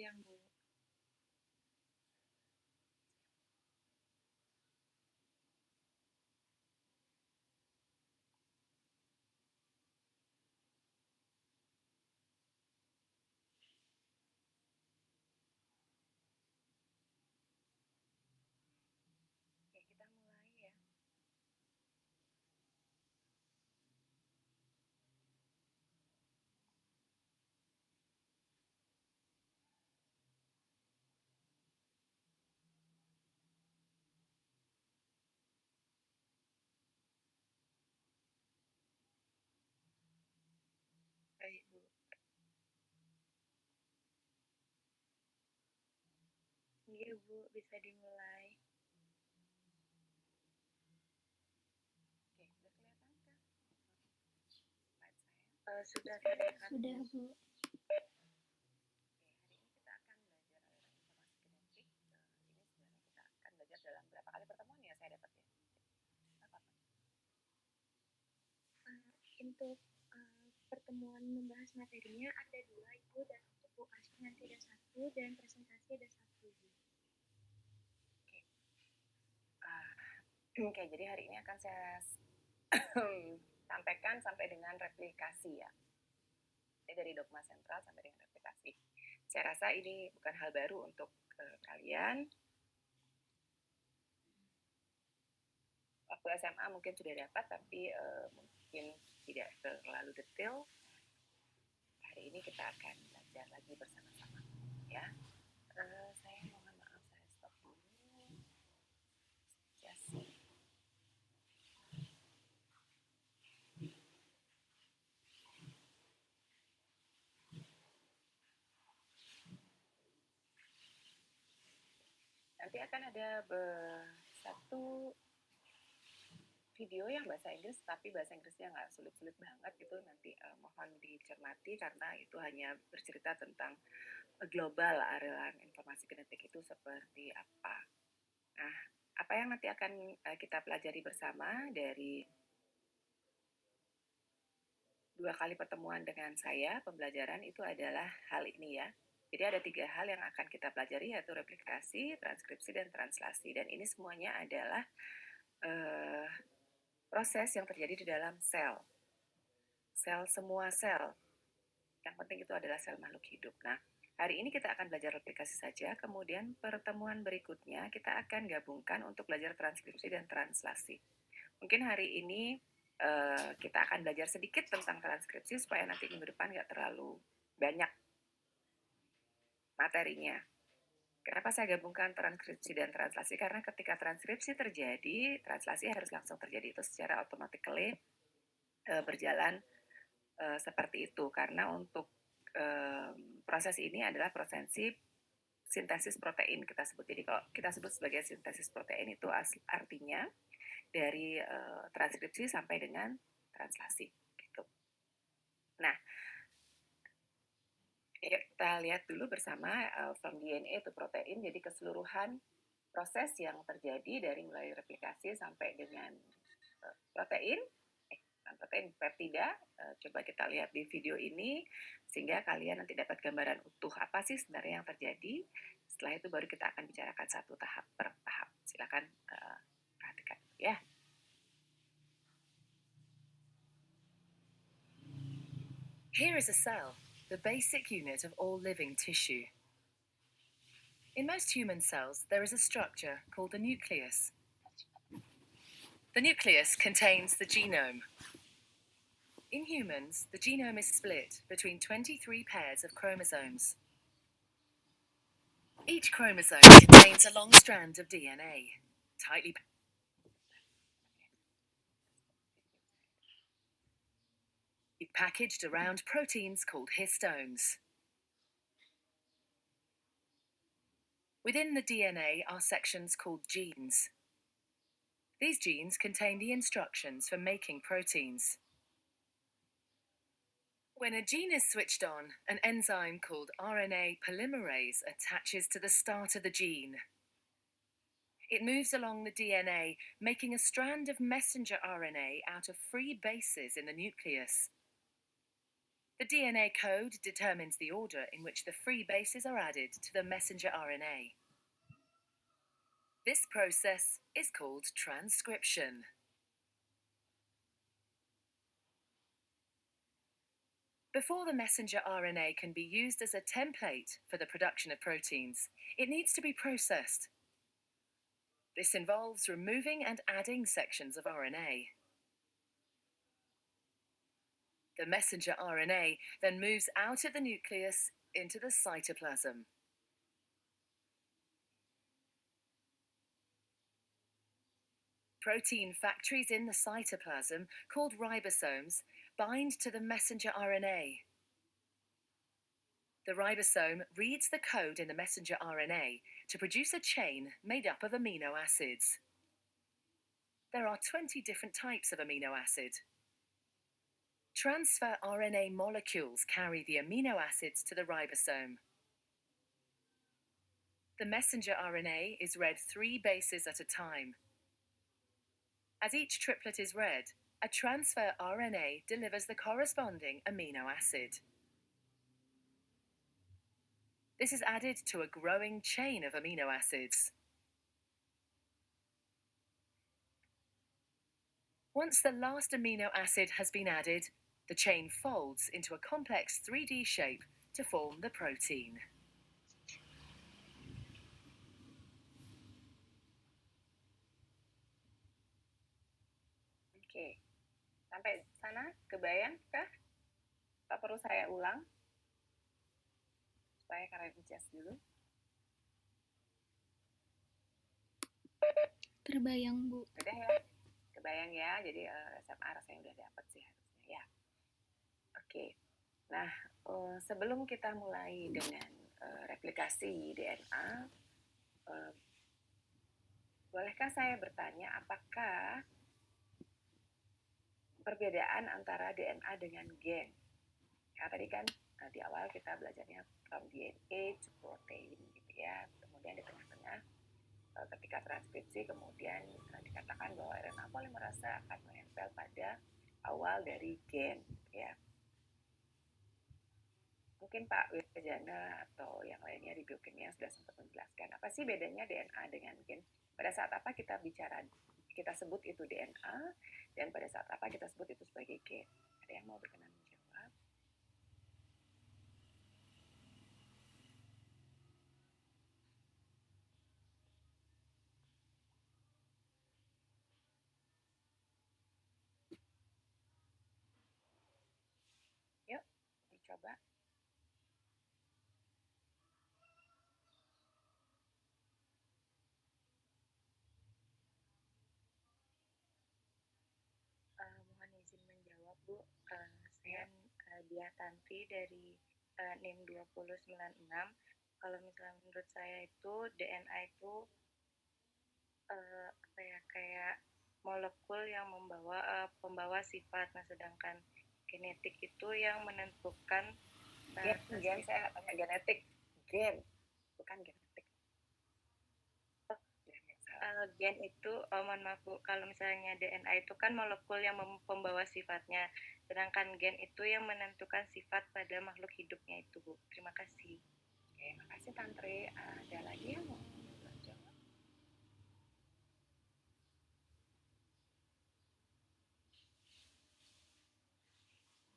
siang, Bu. Oke, kita mulai ya. Baik, Bu. Iya, Bu, bisa dimulai. Oke, udah kelihatan kan slide saya? Sudah terlihat. Sudah, Bu. Oke, hari ini kita akan belajar aliran informasi genetik. Ini sebenarnya kita akan belajar dalam berapa kali pertemuan ya saya dapat ya? Apa? Untuk pertemuan membahas materinya ada 2, Ibu, dan untuk UAS nanti ada 1 dan presentasi ada 1, Bu. Oke, jadi hari ini akan saya sampaikan sampai dengan replikasi ya. Ini dari dogma sentral sampai dengan replikasi. Saya rasa ini bukan hal baru untuk kalian. Waktu SMA mungkin sudah dapat, tapi mungkin tidak terlalu detail. Hari ini kita akan belajar lagi bersama-sama ya. Saya mohon maaf, saya stop dulu. Just. Nanti akan ada satu video yang bahasa Inggris, tapi bahasa Inggrisnya nggak sulit-sulit banget gitu. Nanti mohon dicermati karena itu hanya bercerita tentang global aliran informasi genetik itu seperti apa. Nah, apa yang nanti akan kita pelajari bersama dari 2 kali pertemuan dengan saya, pembelajaran itu adalah hal ini ya. Jadi ada 3 hal yang akan kita pelajari, yaitu replikasi, transkripsi, dan translasi. Dan ini semuanya adalah proses yang terjadi di dalam sel. Semua sel. Yang penting itu adalah sel makhluk hidup. Nah, hari ini kita akan belajar replikasi saja, kemudian pertemuan berikutnya kita akan gabungkan untuk belajar transkripsi dan translasi. Mungkin hari ini kita akan belajar sedikit tentang transkripsi supaya nanti minggu depan nggak terlalu banyak materinya. Kenapa saya gabungkan transkripsi dan translasi? Karena ketika transkripsi terjadi, translasi harus langsung terjadi. Itu secara automatically berjalan seperti itu. Karena untuk proses ini adalah proses sintesis protein kita sebut. Jadi kalau kita sebut sebagai sintesis protein itu artinya dari transkripsi sampai dengan translasi gitu. Nah, kita lihat dulu bersama from DNA to protein. Jadi keseluruhan proses yang terjadi dari mulai replikasi sampai dengan protein peptida. Coba kita lihat di video ini sehingga kalian nanti dapat gambaran utuh apa sih sebenarnya yang terjadi. Setelah itu baru kita akan bicarakan satu tahap per tahap. Silakan perhatikan ya. Here is a cell, the basic unit of all living tissue. In most human cells, there is a structure called the nucleus. The nucleus contains the genome. In humans, the genome is split between 23 pairs of chromosomes. Each chromosome contains a long strand of DNA, tightly packaged around proteins called histones. Within the DNA are sections called genes. These genes contain the instructions for making proteins. When a gene is switched on, an enzyme called RNA polymerase attaches to the start of the gene. It moves along the DNA, making a strand of messenger RNA out of free bases in the nucleus. The DNA code determines the order in which the free bases are added to the messenger RNA. This process is called transcription. Before the messenger RNA can be used as a template for the production of proteins, it needs to be processed. This involves removing and adding sections of RNA. The messenger RNA then moves out of the nucleus into the cytoplasm. Protein factories in the cytoplasm, called ribosomes, bind to the messenger RNA. The ribosome reads the code in the messenger RNA to produce a chain made up of amino acids. There are 20 different types of amino acid. Transfer RNA molecules carry the amino acids to the ribosome. The messenger RNA is read 3 bases at a time. As each triplet is read, a transfer RNA delivers the corresponding amino acid. This is added to a growing chain of amino acids. Once the last amino acid has been added, the chain folds into a complex 3D shape to form the protein. Oke, sampai sana kebayang kah? Tak perlu saya ulang supaya kalian adjust dulu. Terbayang, Bu. Udah ya, kebayang ya. Jadi SMA rasanya udah dapat sih harusnya ya. Oke, nah sebelum kita mulai dengan replikasi DNA, bolehkah saya bertanya apakah perbedaan antara DNA dengan gen? Ya tadi kan di awal kita belajarnya from DNA to protein gitu ya. Kemudian di tengah-tengah ketika transkripsi kemudian dikatakan bahwa RNA polimerase akan menempel pada awal dari gen ya. Mungkin Pak Wirjana atau yang lainnya di biokimia sudah sempat menjelaskan apa sih bedanya DNA dengan gen. Pada saat apa kita sebut itu DNA dan pada saat apa kita sebut itu sebagai gen. Ada yang mau berkenan menjawab? Yuk, dicoba. Mohon izin menjawab, Bu. Saya Dia Tanti dari NIM 2096. Kalau misalnya menurut saya itu DNA itu kayak molekul yang pembawa sifat. Nah, sedangkan genetik itu yang menentukan gen saya tanya genetik. Gen, bukan genetik. Gen itu, mohon maaf Bu, kalau misalnya DNA itu kan molekul yang pembawa sifatnya, sedangkan gen itu yang menentukan sifat pada makhluk hidupnya itu Bu. Terima kasih. Oke, makasih Tantri. Ada lagi yang mau jawab?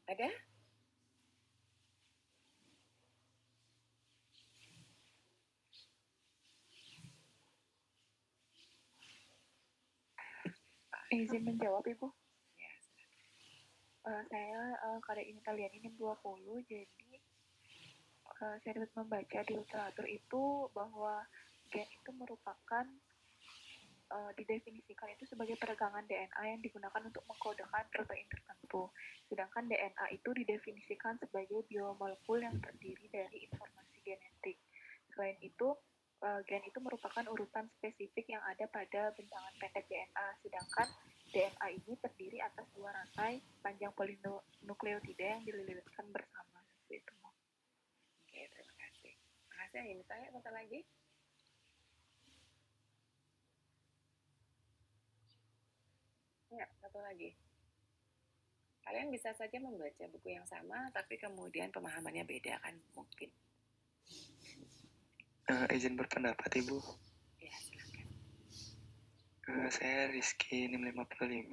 Ada? Izin menjawab, Ibu. Ya, Saya kali ini kalian ini 20, jadi saya dapat membaca di literatur itu bahwa gen itu merupakan didefinisikan itu sebagai peregangan DNA yang digunakan untuk mengkodekan protein tertentu. Sedangkan DNA itu didefinisikan sebagai biomolekul yang terdiri dari informasi genetik. Selain itu, gen itu merupakan urutan spesifik yang ada pada bentangan pendek DNA, sedangkan DNA ini terdiri atas 2 rantai panjang polinukleotida yang dililitkan bersama. Itu. Oke, terima kasih. Makasih. Ini tanya satu lagi. Ya, satu lagi. Kalian bisa saja membaca buku yang sama, tapi kemudian pemahamannya beda kan mungkin. Izin berpendapat Ibu. Ya, silakan. Saya Rizky 655.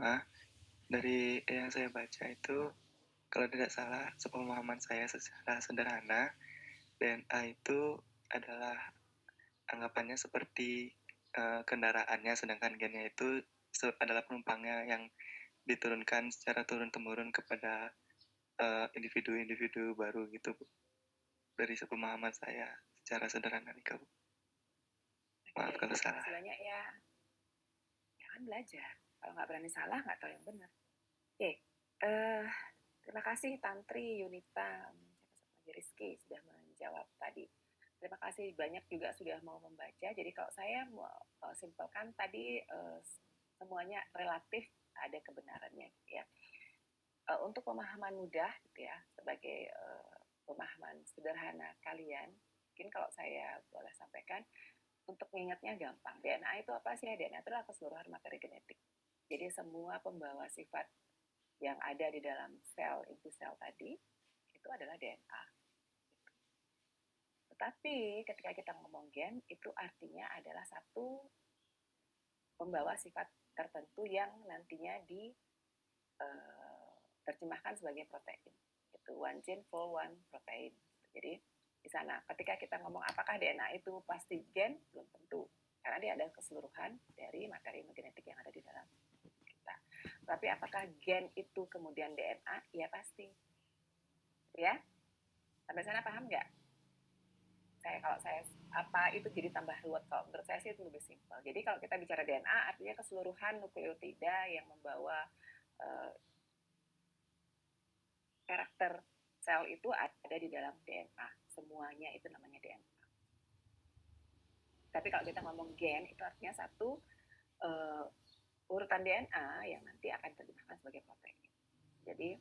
Dari yang saya baca itu, kalau tidak salah, sepemahaman saya secara sederhana, DNA itu adalah anggapannya seperti kendaraannya, sedangkan gennya itu adalah penumpangnya yang diturunkan secara turun-temurun kepada individu-individu baru gitu, Bu. Dari sepemahaman saya secara sederhana nih, Bu. Maaf kalau salah. Terima kasih banyak ya. Jangan belajar. Kalau nggak berani salah, nggak tahu yang benar. Oke, terima kasih Tantri, Yunita, Rizky sudah menjawab tadi. Terima kasih banyak juga sudah mau membaca. Jadi kalau saya mau simpelkan tadi semuanya relatif ada kebenarannya gitu ya. Untuk pemahaman mudah gitu ya, sebagai pemahaman sederhana kalian, mungkin kalau saya boleh sampaikan, untuk mengingatnya gampang. DNA itu apa sih? DNA itu adalah keseluruhan materi genetik. Jadi semua pembawa sifat yang ada di dalam sel inti sel tadi itu adalah DNA. Tetapi ketika kita ngomong gen, itu artinya adalah satu pembawa sifat tertentu yang nantinya diterjemahkan sebagai protein. Itu one gene for one protein. Jadi di sana ketika kita ngomong apakah DNA itu pasti gen, belum tentu. Karena dia adalah keseluruhan dari materi genetik yang ada di dalam kita. Tapi apakah gen itu kemudian DNA? Ya pasti. Ya? Sampai sana paham nggak? Kalau saya apa itu jadi tambah ruwet. Kalau menurut saya sih itu lebih simpel. Jadi kalau kita bicara DNA artinya keseluruhan nukleotida yang membawa karakter sel itu ada di dalam DNA. Semuanya itu namanya DNA. Tapi kalau kita ngomong gen itu artinya satu urutan DNA yang nanti akan diterjemahkan sebagai protein. Jadi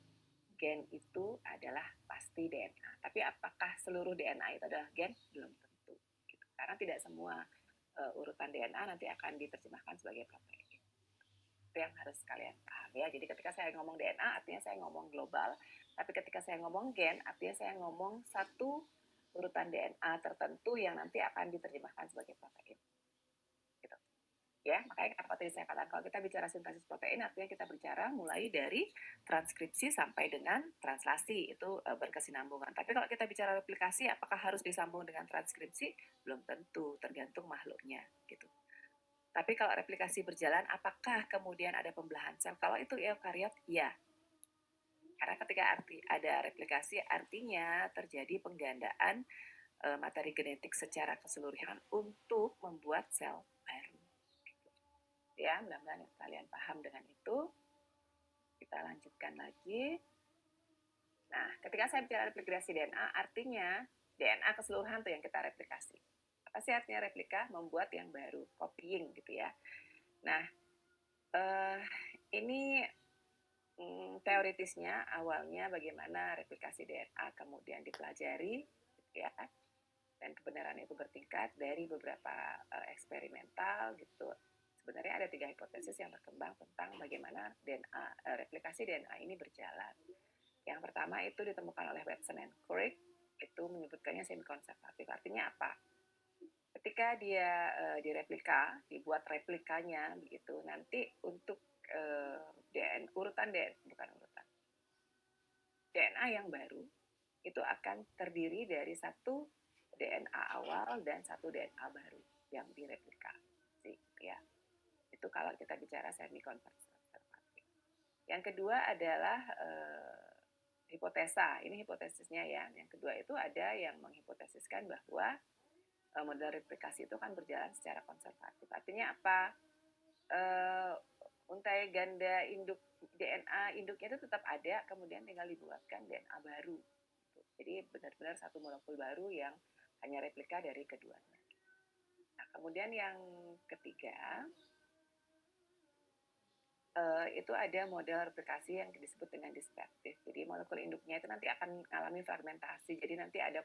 gen itu adalah pasti DNA. Tapi apakah seluruh DNA itu adalah gen? Belum tentu. Gitu. Karena tidak semua urutan DNA nanti akan diterjemahkan sebagai protein. Itu yang harus kalian paham ya. Jadi ketika saya ngomong DNA artinya saya ngomong global. Tapi ketika saya ngomong gen artinya saya ngomong satu urutan DNA tertentu yang nanti akan diterjemahkan sebagai protein. Gitu. Ya, makanya apa tadi saya katakan kalau kita bicara sintesis protein artinya kita bicara mulai dari transkripsi sampai dengan translasi itu berkesinambungan. Tapi kalau kita bicara replikasi apakah harus disambung dengan transkripsi? Belum tentu, tergantung makhluknya gitu. Tapi kalau replikasi berjalan apakah kemudian ada pembelahan sel? Kalau itu eukariot, ya. Karena ketika ada replikasi artinya terjadi penggandaan materi genetik secara keseluruhan untuk membuat sel baru. Ya, mudah-mudahan kalian paham dengan itu. Kita lanjutkan lagi. Nah, ketika saya bicara replikasi DNA, artinya DNA keseluruhan tuh yang kita replikasi. Apa sih artinya replika? Membuat yang baru, copying gitu ya. Nah, ini teoritisnya awalnya bagaimana replikasi DNA kemudian dipelajari gitu ya. Dan kebenaran itu bertingkat dari beberapa eksperimental gitu. Sebenarnya ada 3 hipotesis yang berkembang tentang bagaimana replikasi DNA ini berjalan. Yang pertama itu ditemukan oleh Watson and Crick, itu menyebutkannya semi-konservatif. Artinya apa? Ketika dia direplika, dibuat replikanya begitu, nanti untuk DNA yang baru itu akan terdiri dari satu DNA awal dan satu DNA baru yang direplikasi ya. Itu kalau kita bicara semi-konservatif. Yang kedua adalah hipotesa. Ini hipotesisnya ya. Yang kedua itu ada yang menghipotesiskan bahwa model replikasi itu kan berjalan secara konservatif. Artinya apa? Untai ganda induk DNA induknya itu tetap ada, kemudian tinggal dibuatkan DNA baru. Jadi benar-benar satu molekul baru yang hanya replika dari keduanya. Nah, kemudian yang ketiga itu ada model replikasi yang disebut dengan disruptif. Jadi molekul induknya itu nanti akan mengalami fragmentasi. Jadi nanti ada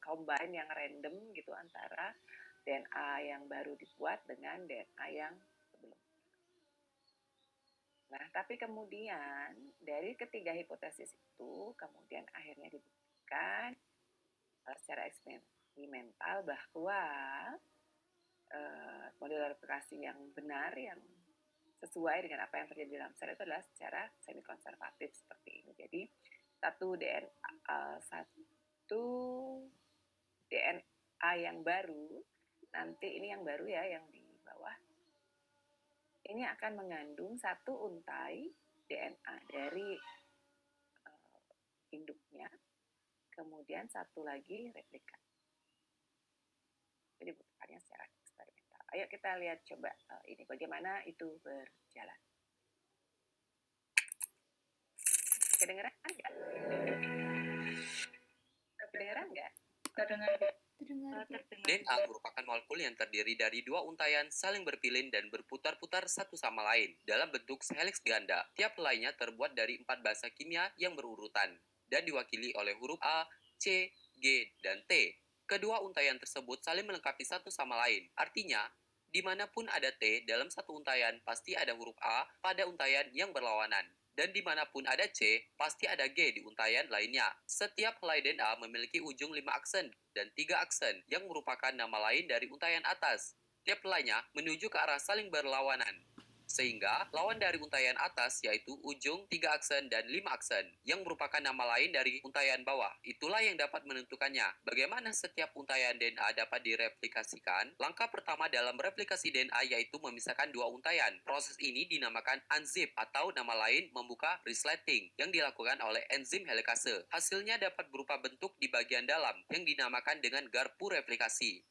combine yang random gitu antara DNA yang baru dibuat dengan DNA yang sebelumnya. Nah, tapi kemudian dari ketiga hipotesis itu kemudian akhirnya dibuktikan secara eksperimental bahwa model replikasi yang benar, yang sesuai dengan apa yang terjadi dalam sel itu adalah secara semi konservatif seperti ini. Jadi satu DNA yang baru, nanti ini yang baru ya, yang di bawah, ini akan mengandung satu untai DNA dari induknya, kemudian satu lagi replika. Jadi dibutuhkannya secara eksperimental. Ayo kita lihat coba ini bagaimana itu berjalan. Kedengeran nggak? Kedengeran nggak? Terdengar. DNA merupakan molekul yang terdiri dari dua untaian saling berpilin dan berputar-putar satu sama lain dalam bentuk helix ganda. Tiap helainya terbuat dari 4 bahasa kimia yang berurutan dan diwakili oleh huruf A, C, G, dan T. Kedua untaian tersebut saling melengkapi satu sama lain. Artinya, dimanapun ada T dalam satu untaian, pasti ada huruf A pada untaian yang berlawanan. Dan dimanapun ada C, pasti ada G di untaian lainnya. Setiap helai DNA memiliki ujung 5 aksen dan 3 aksen yang merupakan nama lain dari untaian atas. Tiap helainya menuju ke arah saling berlawanan. Sehingga lawan dari untaian atas yaitu ujung 3 aksen dan 5 aksen yang merupakan nama lain dari untaian bawah. Itulah yang dapat menentukannya. Bagaimana setiap untaian DNA dapat direplikasikan? Langkah pertama dalam replikasi DNA yaitu memisahkan dua untaian. Proses ini dinamakan unzip atau nama lain membuka resleting yang dilakukan oleh enzim helikase. Hasilnya dapat berupa bentuk di bagian dalam yang dinamakan dengan garpu replikasi.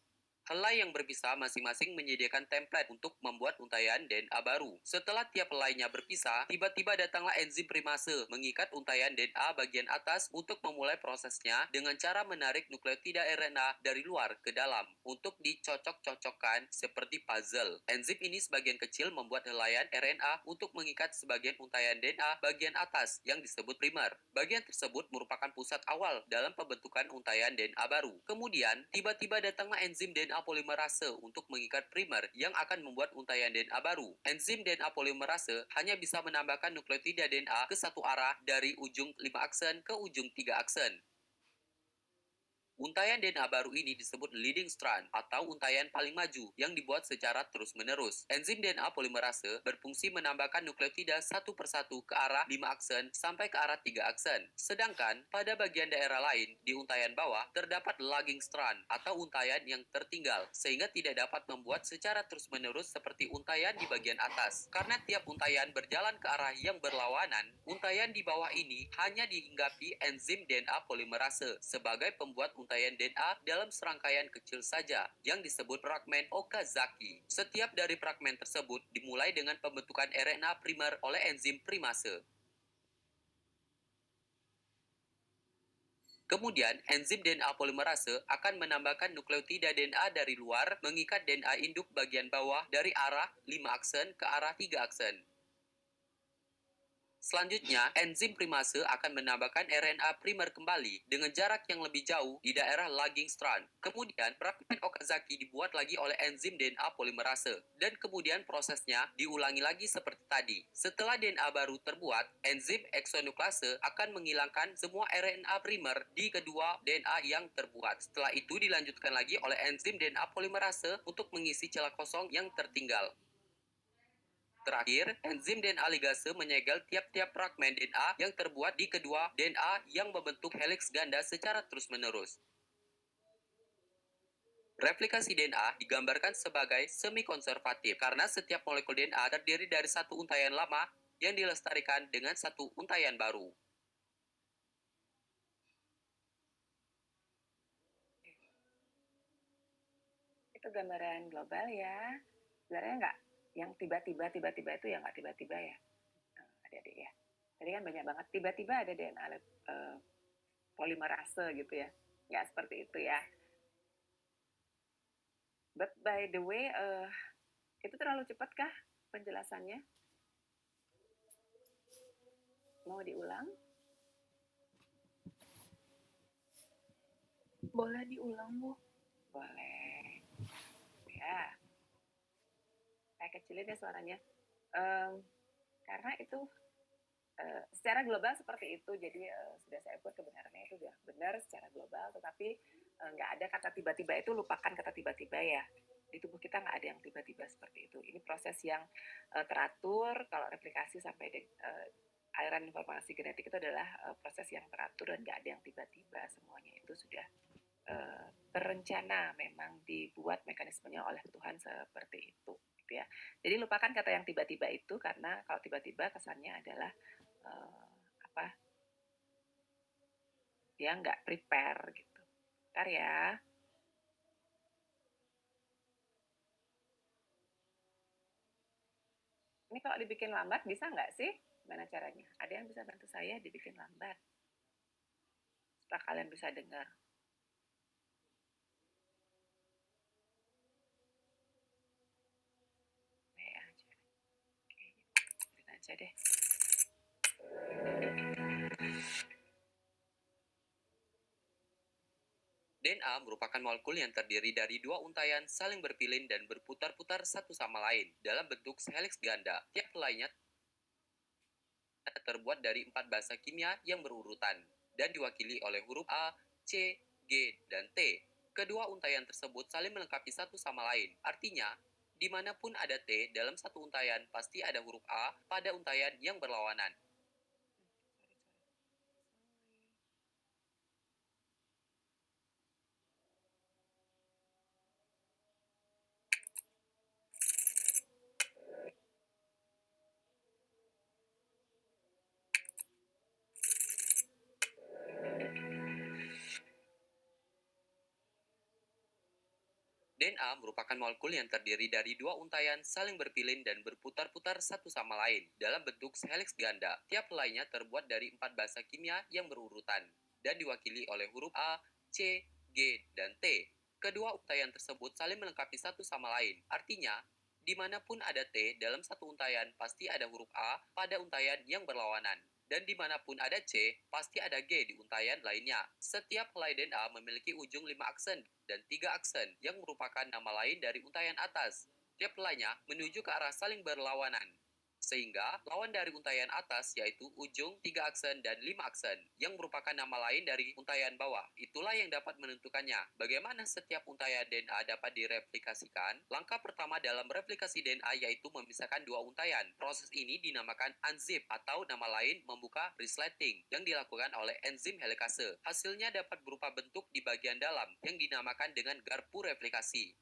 Helai yang berpisah masing-masing menyediakan template untuk membuat untaian DNA baru. Setelah tiap helainya berpisah, tiba-tiba datanglah enzim primase mengikat untaian DNA bagian atas untuk memulai prosesnya dengan cara menarik nukleotida RNA dari luar ke dalam untuk dicocok-cocokkan seperti puzzle. Enzim ini sebagian kecil membuat helaian RNA untuk mengikat sebagian untaian DNA bagian atas yang disebut primer. Bagian tersebut merupakan pusat awal dalam pembentukan untaian DNA baru. Kemudian, tiba-tiba datanglah enzim DNA polimerase untuk mengikat primer yang akan membuat untaian DNA baru. Enzim DNA polimerase hanya bisa menambahkan nukleotida DNA ke satu arah dari ujung 5 aksen ke ujung 3 aksen. Untaian DNA baru ini disebut leading strand atau untaian paling maju yang dibuat secara terus-menerus. Enzim DNA polimerase berfungsi menambahkan nukleotida satu persatu ke arah 5 aksen sampai ke arah 3 aksen. Sedangkan pada bagian daerah lain di untaian bawah terdapat lagging strand atau untaian yang tertinggal sehingga tidak dapat membuat secara terus-menerus seperti untaian di bagian atas. Karena tiap untaian berjalan ke arah yang berlawanan, untaian di bawah ini hanya dihinggapi enzim DNA polimerase sebagai pembuat untaian DNA dalam serangkaian kecil saja yang disebut fragmen Okazaki. Setiap dari fragmen tersebut dimulai dengan pembentukan RNA primer oleh enzim primase. Kemudian, enzim DNA polimerase akan menambahkan nukleotida DNA dari luar mengikat DNA induk bagian bawah dari arah 5 aksen ke arah 3 aksen. Selanjutnya, enzim primase akan menambahkan RNA primer kembali dengan jarak yang lebih jauh di daerah lagging strand. Kemudian, fragmen Okazaki dibuat lagi oleh enzim DNA polimerase. Dan kemudian prosesnya diulangi lagi seperti tadi. Setelah DNA baru terbuat, enzim eksonuklase akan menghilangkan semua RNA primer di kedua DNA yang terbuat. Setelah itu dilanjutkan lagi oleh enzim DNA polimerase untuk mengisi celah kosong yang tertinggal. Terakhir, enzim DNA ligase menyegel tiap-tiap fragmen DNA yang terbuat di kedua DNA yang membentuk helix ganda secara terus-menerus. Replikasi DNA digambarkan sebagai semi-konservatif karena setiap molekul DNA terdiri dari satu untaian lama yang dilestarikan dengan satu untaian baru. Itu gambaran global ya. Sebenarnya nggak yang tiba-tiba itu ya nggak tiba-tiba ya, adik-adik ya. Tadi kan banyak banget tiba-tiba ada DNA polimerase gitu ya, nggak seperti itu ya. But by the way, itu terlalu cepat kah penjelasannya? Mau diulang? Boleh diulang, Bu? Boleh. Ya. Saya kecilin ya suaranya. Karena itu secara global seperti itu. Jadi sudah saya buat kebenarannya itu sudah benar secara global, tetapi nggak ada kata tiba-tiba. Itu lupakan kata tiba-tiba ya. Di tubuh kita nggak ada yang tiba-tiba seperti itu. Ini proses yang teratur. Kalau replikasi sampai aliran informasi genetik itu adalah proses yang teratur dan nggak ada yang tiba-tiba. Semuanya itu sudah berencana, memang dibuat mekanismenya oleh Tuhan seperti itu, gitu ya. Jadi lupakan kata yang tiba-tiba itu, karena kalau tiba-tiba kesannya adalah dia nggak prepare gitu. Bentar ya. Ini kalau dibikin lambat bisa nggak sih? Gimana caranya? Ada yang bisa bantu saya dibikin lambat supaya kalian bisa dengar. Oke, aja deh. DNA merupakan molekul yang terdiri dari dua untaian saling berpilin dan berputar-putar satu sama lain dalam bentuk helix ganda. Tiap helainya terbuat dari 4 bahasa kimia yang berurutan dan diwakili oleh huruf A, C, G, dan T. Kedua untaian tersebut saling melengkapi satu sama lain. Artinya, dimanapun ada T dalam satu untaian, pasti ada huruf A pada untaian yang berlawanan. DNA merupakan molekul yang terdiri dari dua untaian saling berpilin dan berputar-putar satu sama lain dalam bentuk helix ganda. Tiap helainya terbuat dari 4 bahasa kimia yang berurutan dan diwakili oleh huruf A, C, G, dan T. Kedua untaian tersebut saling melengkapi satu sama lain. Artinya, dimanapun ada T dalam satu untaian, pasti ada huruf A pada untaian yang berlawanan. Dan dimanapun ada C, pasti ada G di untaian lainnya. Setiap helai DNA memiliki ujung 5 aksen dan 3 aksen yang merupakan nama lain dari untaian atas. Tiap helainya menuju ke arah saling berlawanan. Sehingga lawan dari untaian atas yaitu ujung 3 aksen dan 5 aksen yang merupakan nama lain dari untaian bawah. Itulah yang dapat menentukannya. Bagaimana setiap untaian DNA dapat direplikasikan? Langkah pertama dalam replikasi DNA yaitu memisahkan dua untaian. Proses ini dinamakan unzip atau nama lain membuka resleting yang dilakukan oleh enzim helikase. Hasilnya dapat berupa bentuk di bagian dalam yang dinamakan dengan garpu replikasi.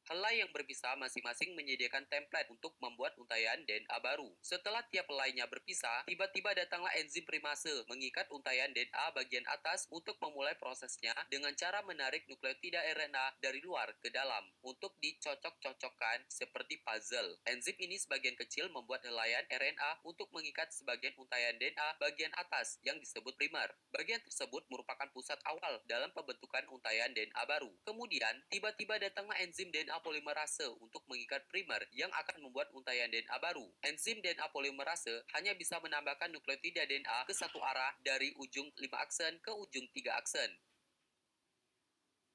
Helai yang berpisah masing-masing menyediakan template untuk membuat untaian DNA baru. Setelah tiap helainya berpisah, tiba-tiba datanglah enzim primase mengikat untaian DNA bagian atas untuk memulai prosesnya dengan cara menarik nukleotida RNA dari luar ke dalam untuk dicocok-cocokkan seperti puzzle. Enzim ini sebagian kecil membuat helaian RNA untuk mengikat sebagian untaian DNA bagian atas yang disebut primer. Bagian tersebut merupakan pusat awal dalam pembentukan untaian DNA baru. Kemudian, tiba-tiba datanglah enzim DNA polimerase untuk mengikat primer yang akan membuat untaian DNA baru. Enzim DNA polimerase hanya bisa menambahkan nukleotida DNA ke satu arah dari ujung 5 aksen ke ujung 3 aksen.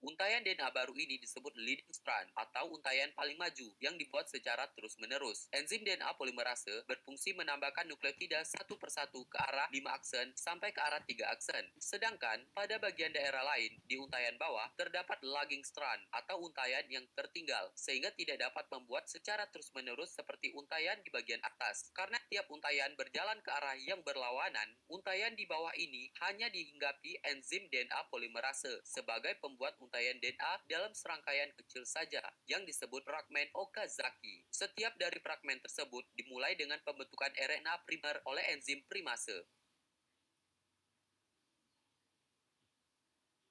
Untaian DNA baru ini disebut leading strand atau untaian paling maju yang dibuat secara terus-menerus. Enzim DNA polimerase berfungsi menambahkan nukleotida satu persatu ke arah 5 aksen sampai ke arah 3 aksen. Sedangkan pada bagian daerah lain di untaian bawah terdapat lagging strand atau untaian yang tertinggal sehingga tidak dapat membuat secara terus-menerus seperti untaian di bagian atas. Karena tiap untaian berjalan ke arah yang berlawanan, untaian di bawah ini hanya dihinggapi enzim DNA polimerase sebagai pembuat untaian DNA dalam serangkaian kecil saja yang disebut fragmen Okazaki. Setiap dari fragmen tersebut dimulai dengan pembentukan RNA primer oleh enzim primase.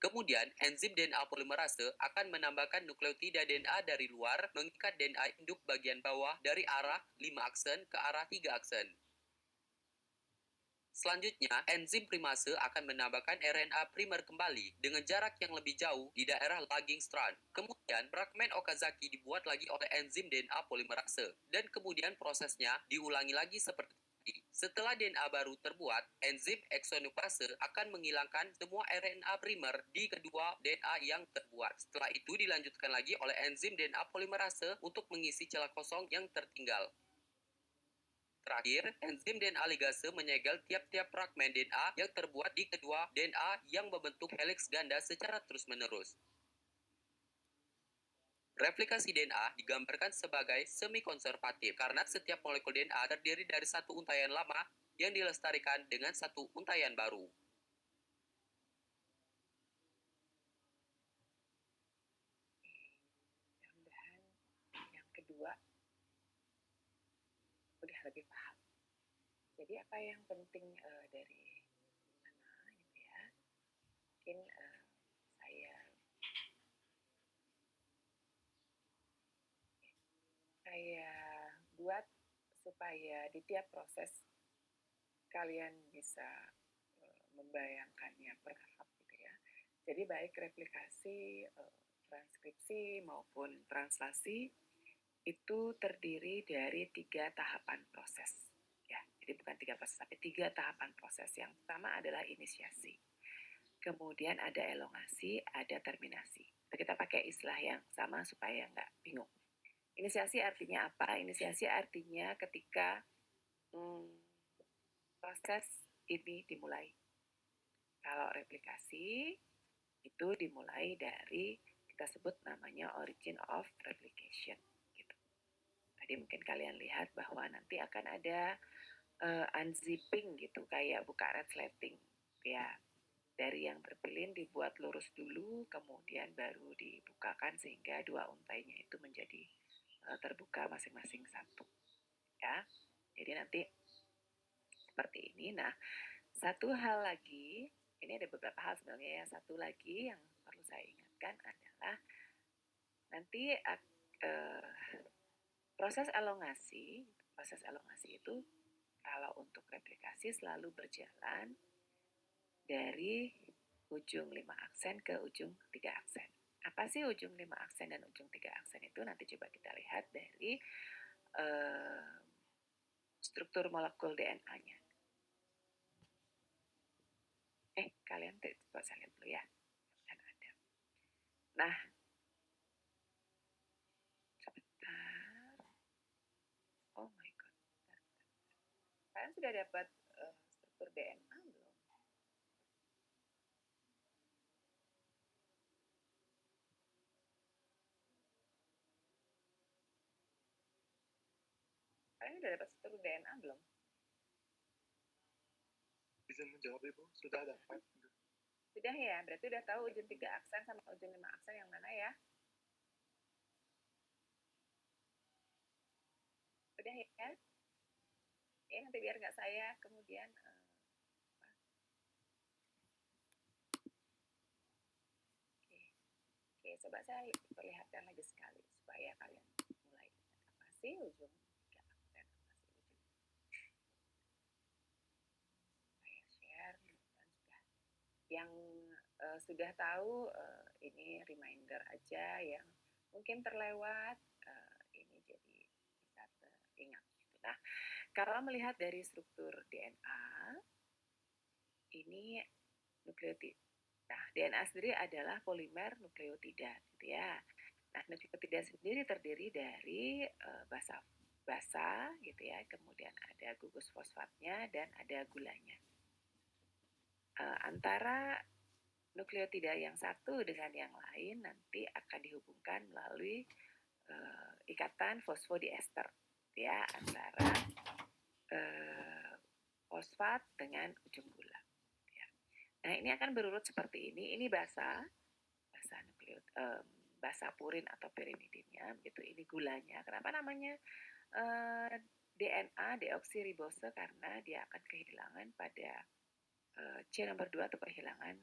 Kemudian, enzim DNA polimerase akan menambahkan nukleotida DNA dari luar mengikat DNA induk bagian bawah dari arah 5 aksen ke arah 3 aksen. Selanjutnya, enzim primase akan menambahkan RNA primer kembali dengan jarak yang lebih jauh di daerah lagging strand. Kemudian, fragmen Okazaki dibuat lagi oleh enzim DNA polimerase dan kemudian prosesnya diulangi lagi seperti ini. Setelah DNA baru terbuat, enzim exonuklease akan menghilangkan semua RNA primer di kedua DNA yang terbuat. Setelah itu dilanjutkan lagi oleh enzim DNA polimerase untuk mengisi celah kosong yang tertinggal. Terakhir, enzim DNA ligase menyegel tiap-tiap fragmen DNA yang terbuat di kedua DNA yang membentuk heliks ganda secara terus-menerus. Replikasi DNA digambarkan sebagai semi-konservatif karena setiap molekul DNA terdiri dari satu untaian lama yang dilestarikan dengan satu untaian baru. Mudah-mudahan yang kedua udah lebih paham. Jadi apa yang penting dari mana gitu ya? Mungkin saya buat supaya di tiap proses kalian bisa membayangkannya bertahap gitu ya. Jadi baik replikasi, transkripsi maupun translasi itu terdiri dari 3 tahapan proses. Ya, jadi bukan 3 proses, tapi 3 tahapan proses. Yang pertama adalah inisiasi. Kemudian ada elongasi, ada terminasi. Kita pakai istilah yang sama supaya nggak bingung. Inisiasi artinya apa? Inisiasi artinya ketika proses ini dimulai. Kalau replikasi itu dimulai dari kita sebut namanya origin of replication. Gitu. Tadi mungkin kalian lihat bahwa nanti akan ada unzipping gitu, kayak buka resleting ya. Dari yang berpilin dibuat lurus dulu, kemudian baru dibukakan sehingga 2 untainya itu menjadi terbuka masing-masing satu. Ya, jadi nanti seperti ini. Nah, satu hal lagi, ini ada beberapa hal sebenarnya ya. Satu lagi yang perlu saya ingatkan adalah nanti proses elongasi itu kalau untuk replikasi selalu berjalan dari ujung 5 aksen ke ujung 3 aksen. Apa sih ujung 5 aksen dan ujung 3 aksen itu? Nanti coba kita lihat dari struktur molekul DNA-nya. Kalian coba saya lihat dulu ya. Kan ada. Nah, sebentar. Oh my god. Kalian sudah dapat struktur DNA belum? Kalian sudah dapat struktur DNA belum? Bisa menjawab Ibu, sudah dapat. Sudah ya, berarti udah tahu ujung 3 aksen sama ujung 5 aksen yang mana ya? Udah ya? Ya, nanti biar nggak saya kemudian Oke, coba saya perlihatkan lagi sekali supaya kalian mulai apa sih ujung 3 aksen, apa sih ujung. Saya share dan sudah. Yang sudah tahu ini reminder aja, yang mungkin terlewat ini jadi bisa teringat. Nah, kalau melihat dari struktur DNA, ini nukleotida. Nah, DNA sendiri adalah polimer nukleotida, gitu ya. Nah, nukleotida sendiri terdiri dari basa, gitu ya. Kemudian ada gugus fosfatnya dan ada gulanya. Antara nukleotida yang satu dengan yang lain nanti akan dihubungkan melalui ikatan fosfodiester, ya, antara fosfat dengan ujung gula. Ya. Nah, ini akan berurut seperti ini. Ini basa purin atau pirimidinnya, begitu. Ini gulanya. Kenapa namanya DNA deoksiribose? Karena dia akan kehilangan pada C nomor 2 atau kehilangan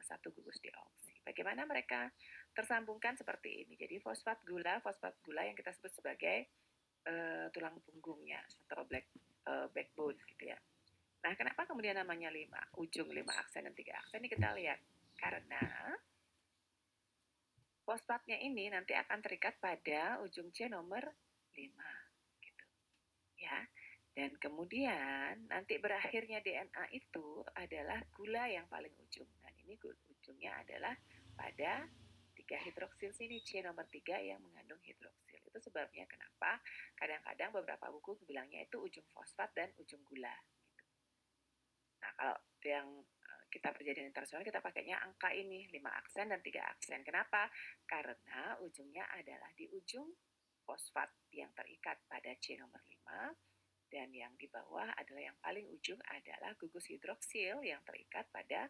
satu gugus deoksi. Bagaimana mereka tersambungkan seperti ini? Jadi fosfat gula yang kita sebut sebagai tulang punggungnya atau backbone gitu ya. Nah, kenapa kemudian namanya 5 ujung 5 aksen dan 3 aksen? Ini kita lihat. Karena fosfatnya ini nanti akan terikat pada ujung C nomor 5 gitu. Ya. Dan kemudian nanti berakhirnya DNA itu adalah gula yang paling ujung. Dan ini ujungnya adalah pada 3 3 hidroksil sini, C nomor 3 yang mengandung hidroksil. Itu sebabnya kenapa kadang-kadang beberapa buku bilangnya itu ujung fosfat dan ujung gula. Gitu. Nah, kalau yang kita perjanjian internasional kita pakainya angka ini 5 aksen dan 3 aksen. Kenapa? Karena ujungnya adalah di ujung fosfat yang terikat pada C nomor 5 dan yang di bawah adalah yang paling ujung adalah gugus hidroksil yang terikat pada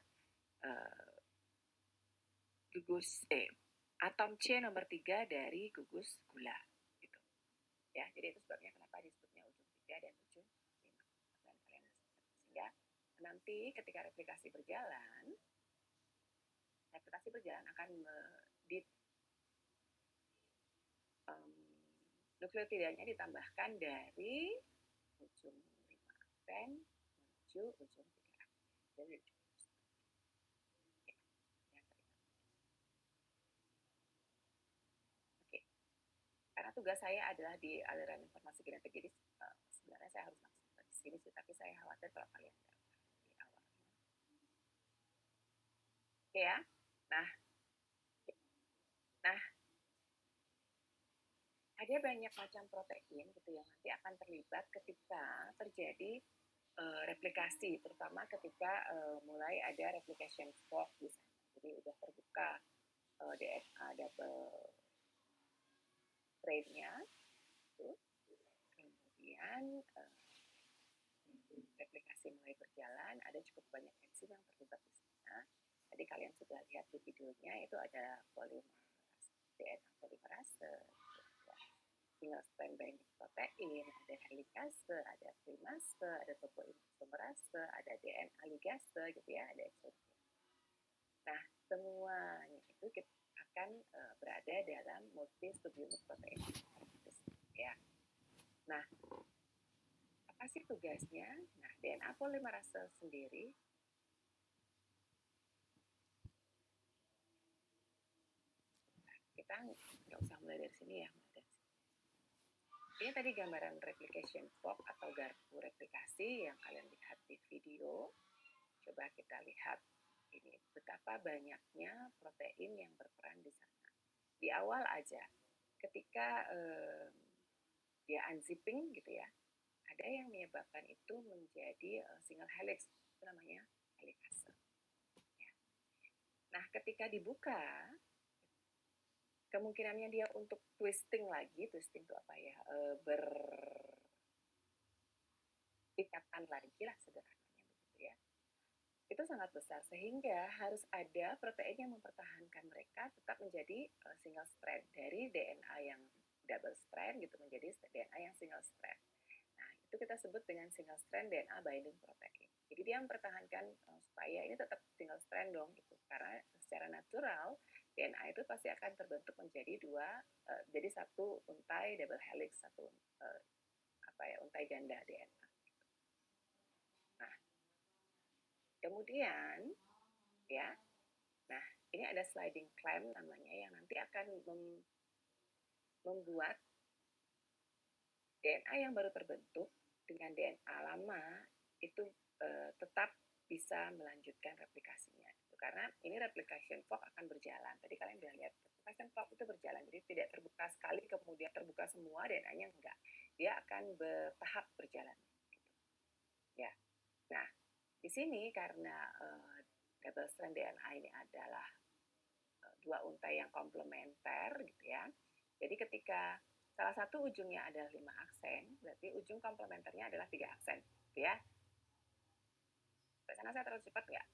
atom C nomor 3 dari gugus gula gitu. Ya, jadi itu sebabnya kenapa disebutnya ujung 3 dan ujung 5. Dan kalian sehingga nanti ketika replikasi berjalan akan nukleotidanya ditambahkan dari ujung 5 aksen menuju ujung 3 aksen. Jadi karena tugas saya adalah di aliran informasi genetik, jadi sebenarnya saya harus langsung ke sini sih, tapi saya khawatir kalau kalian nggak di awalnya. Oke ya, nah ada banyak macam protein gitu yang nanti akan terlibat ketika terjadi replikasi, terutama ketika mulai ada replication fork di sana. Jadi udah terbuka DNA double strand-nya, kemudian replikasi mulai berjalan, ada cukup banyak enzim yang terlibat di sana. Tadi kalian sudah lihat di videonya, itu ada polimerase, DNA polimerase, single strand binding protein, ada helikase, ada primase, ada topoisomerase, ada DNA ligase gitu ya, ada exogen. Nah, semuanya itu kita akan berada dalam multi-subunit protein ya. Nah, apa sih tugasnya? Nah, DNA polimerase sendiri kita nggak usah mulai dari sini ya, ini tadi gambaran replication fork atau garpu replikasi yang kalian lihat di video. Coba kita lihat ini betapa banyaknya protein yang berperan di sana. Di awal aja, ketika dia unzipping gitu ya, ada yang menyebabkan itu menjadi single helix, itu namanya helikase. Ya. Nah, ketika dibuka, kemungkinannya dia untuk twisting itu apa ya, berikatan lagi lah sederhananya begitu ya, itu sangat besar sehingga harus ada protein yang mempertahankan mereka tetap menjadi single strand dari DNA yang double strand gitu menjadi DNA yang single strand. Nah, itu kita sebut dengan single strand DNA binding protein. Jadi dia mempertahankan supaya ini tetap single strand dong gitu, karena secara natural DNA itu pasti akan terbentuk menjadi jadi satu untai double helix, satu untai ganda DNA. Nah, kemudian ya, nah ini ada sliding clamp namanya yang nanti akan membuat DNA yang baru terbentuk dengan DNA lama itu tetap bisa melanjutkan replikasinya. Karena ini replication fork akan berjalan. Tadi kalian sudah lihat replication fork itu berjalan, jadi tidak terbuka sekali kemudian terbuka semua DNA-nya, enggak. Dia akan bertahap berjalan. Gitu. Ya. Nah, di sini karena double strand DNA ini adalah dua untai yang komplementer gitu ya. Jadi ketika salah satu ujungnya adalah 5 aksen, berarti ujung komplementernya adalah 3 aksen, gitu ya. Sampai sana saya terlalu cepat nggak?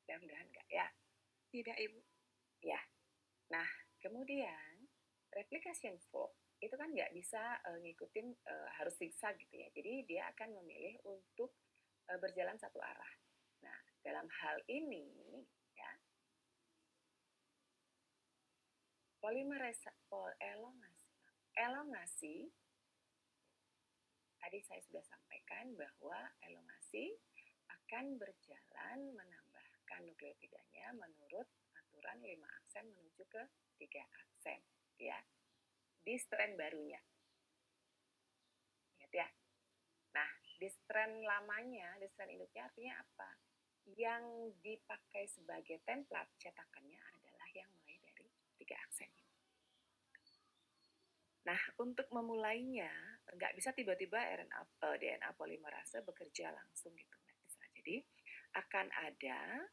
Mudah-mudahan enggak ya. Tidak, Ibu. Ya. Nah, kemudian replication fork itu kan nggak bisa ngikutin harus zigzag gitu ya. Jadi dia akan memilih untuk berjalan satu arah. Nah, dalam hal ini ya, elongasi tadi saya sudah sampaikan bahwa elongasi akan berjalan menambahkan nukleotidanya menurut aturan 5 aksen menuju ke 3 aksen ya, di strand barunya. Ingat ya. Nah, di strand lamanya, di strand induknya artinya apa? yang dipakai sebagai template cetakannya adalah yang mulai dari 3 aksen ini. Nah, untuk memulainya, nggak bisa tiba-tiba DNA polimerase bekerja langsung gitu, nggak bisa. Jadi, akan ada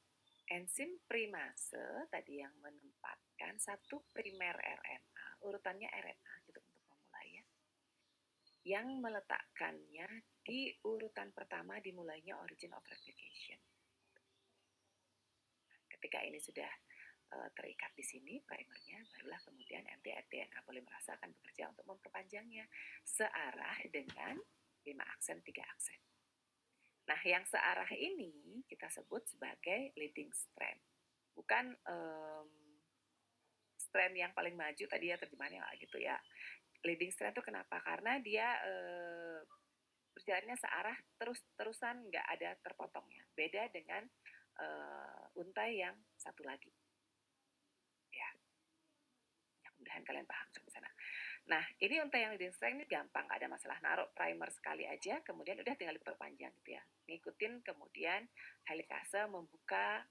enzim primase tadi yang menempatkan satu primer RNA, urutannya RNA gitu untuk memulai ya, yang meletakkannya di urutan pertama dimulainya origin of replication. Ketika ini sudah terikat di sini primernya, barulah kemudian nanti DNA polimerase akan bekerja untuk memperpanjangnya searah dengan 5 aksen, 3 aksen. Nah, yang searah ini kita sebut sebagai leading strand. Bukan strand yang paling maju tadi ya terjemahannya gitu ya. Leading strand itu kenapa? Karena dia berjalannya searah terus-terusan, nggak ada terpotongnya. Beda dengan untai yang satu lagi. Ya, mudah-mudahan kalian paham sampai sana. Nah, ini untai yang leading strand ini gampang, gak ada masalah. Naruh primer sekali aja, kemudian udah tinggal diperpanjang gitu ya. Ngikutin kemudian helikase membuka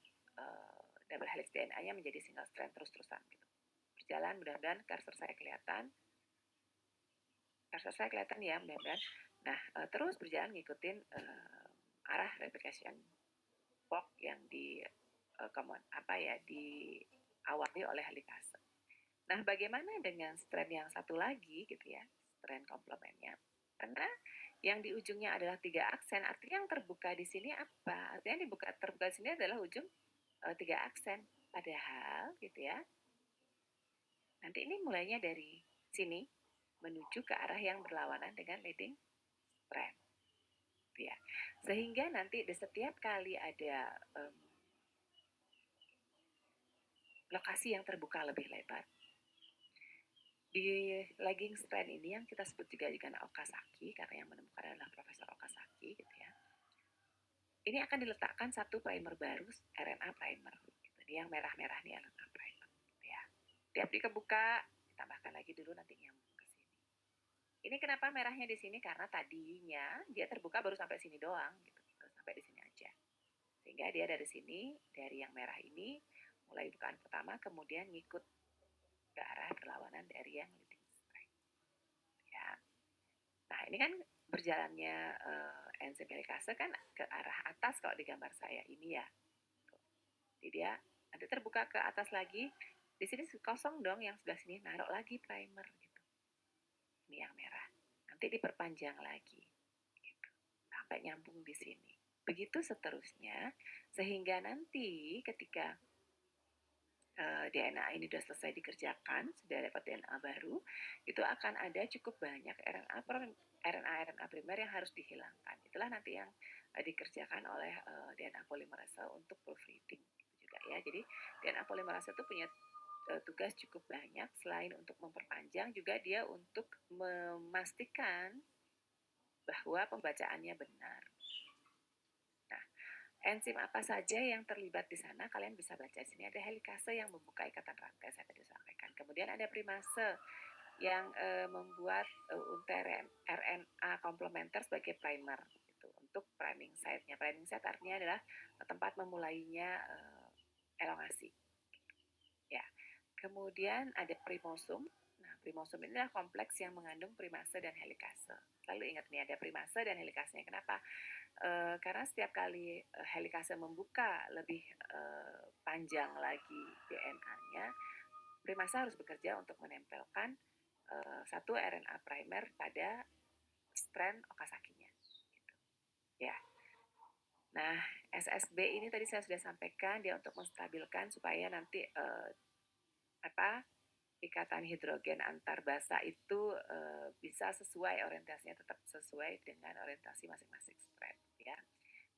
double helix DNA-nya menjadi single strand terus-terusan gitu. Berjalan, mudah-mudahan cursor saya kelihatan. Cursor saya kelihatan ya, mudah-mudahan. Nah, terus berjalan ngikutin arah replication walk yang diawali oleh helikase. Nah, bagaimana dengan strand yang satu lagi gitu ya, strand komplementnya? Karena yang di ujungnya adalah 3 aksen, artinya yang terbuka di sini apa? Artinya yang terbuka di sini adalah ujung 3 aksen. Padahal gitu ya, nanti ini mulainya dari sini menuju ke arah yang berlawanan dengan leading strand. Ya. Sehingga nanti di setiap kali ada lokasi yang terbuka lebih lebar, di lagging strand ini yang kita sebut juga dengan Okazaki, karena yang menemukan adalah Profesor Okazaki gitu ya. Ini akan diletakkan satu primer baru, RNA primer. Gitu. Ini yang merah-merah nih RNA primer. Gitu ya. Tiap dikebuka, ditambahkan lagi dulu nanti nyambung ke sini. Ini kenapa merahnya di sini? Karena tadinya dia terbuka baru sampai sini doang, gitu. Baru sampai di sini aja. Sehingga dia dari sini, dari yang merah ini, mulai bukaan pertama, kemudian ngikut ke arah berlawanan dari yang leading strand. Ya. Nah, ini kan berjalannya enzim helikase kan ke arah atas kalau di gambar saya ini ya. Jadi dia nanti terbuka ke atas lagi. Di sini kosong dong yang sebelah sini, naruh lagi primer gitu. Ini yang merah. Nanti diperpanjang lagi gitu. Sampai nyambung di sini. Begitu seterusnya sehingga nanti ketika DNA ini sudah selesai dikerjakan, sudah dapat DNA baru, itu akan ada cukup banyak RNA primer yang harus dihilangkan. Itulah nanti yang dikerjakan oleh DNA polimerase untuk proofreading gitu juga ya. Jadi DNA polimerase itu punya tugas cukup banyak, selain untuk memperpanjang juga dia untuk memastikan bahwa pembacaannya benar. Enzim apa saja yang terlibat di sana kalian bisa baca di sini. Ada helikase yang membuka ikatan rantai, saya tadi sampaikan. Kemudian ada primase yang membuat untai RNA komplementer sebagai primer gitu, untuk priming site-nya. Priming site artinya adalah tempat memulainya elongasi. Ya. Kemudian ada primosum. Nah, primosum ini adalah kompleks yang mengandung primase dan helikase. Selalu ingat nih, ada primase dan helikasenya. Kenapa? Karena setiap kali helikase membuka lebih panjang lagi DNA-nya, primase harus bekerja untuk menempelkan satu RNA primer pada strand Okazaki-nya. Gitu. Ya. Nah, SSB ini tadi saya sudah sampaikan dia untuk menstabilkan supaya nanti ikatan hidrogen antar basa itu bisa sesuai orientasinya, tetap sesuai dengan orientasi masing-masing strand ya.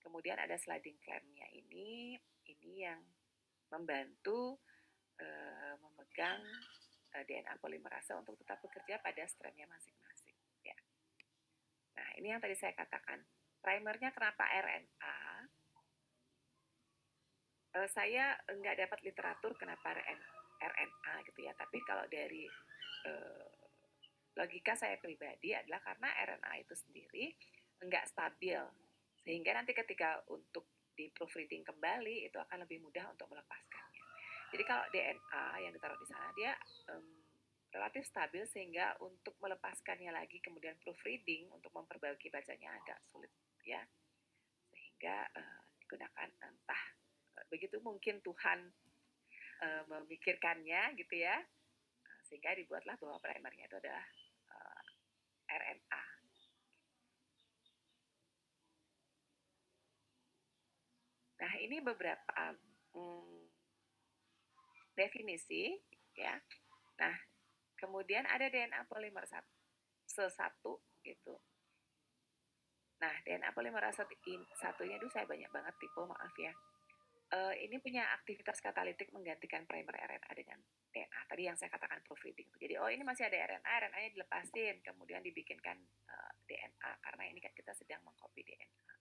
Kemudian ada sliding clampnya ini yang membantu memegang DNA polimerase untuk tetap bekerja pada strandnya masing-masing ya. Nah, ini yang tadi saya katakan. Primernya kenapa RNA? Saya nggak dapat literatur kenapa RNA gitu ya, tapi kalau dari logika saya pribadi adalah karena RNA itu sendiri nggak stabil, sehingga nanti ketika untuk di proofreading kembali itu akan lebih mudah untuk melepaskannya. Jadi kalau DNA yang ditaruh di sana dia relatif stabil sehingga untuk melepaskannya lagi kemudian proofreading untuk memperbaiki bacanya agak sulit ya. Sehingga digunakan entah begitu mungkin Tuhan memikirkannya gitu ya. Sehingga dibuatlah bahwa primernya itu adalah RNA. Nah, ini beberapa definisi ya. Nah, kemudian ada DNA polimerase 1 gitu. Nah, DNA polimerase 1-nya itu saya banyak banget tipe, maaf ya. Ini punya aktivitas katalitik menggantikan primer RNA dengan DNA. Tadi yang saya katakan proofreading. Jadi, ini masih ada RNA-nya dilepasin, kemudian dibikinkan DNA, karena ini kan kita sedang mengcopy DNA.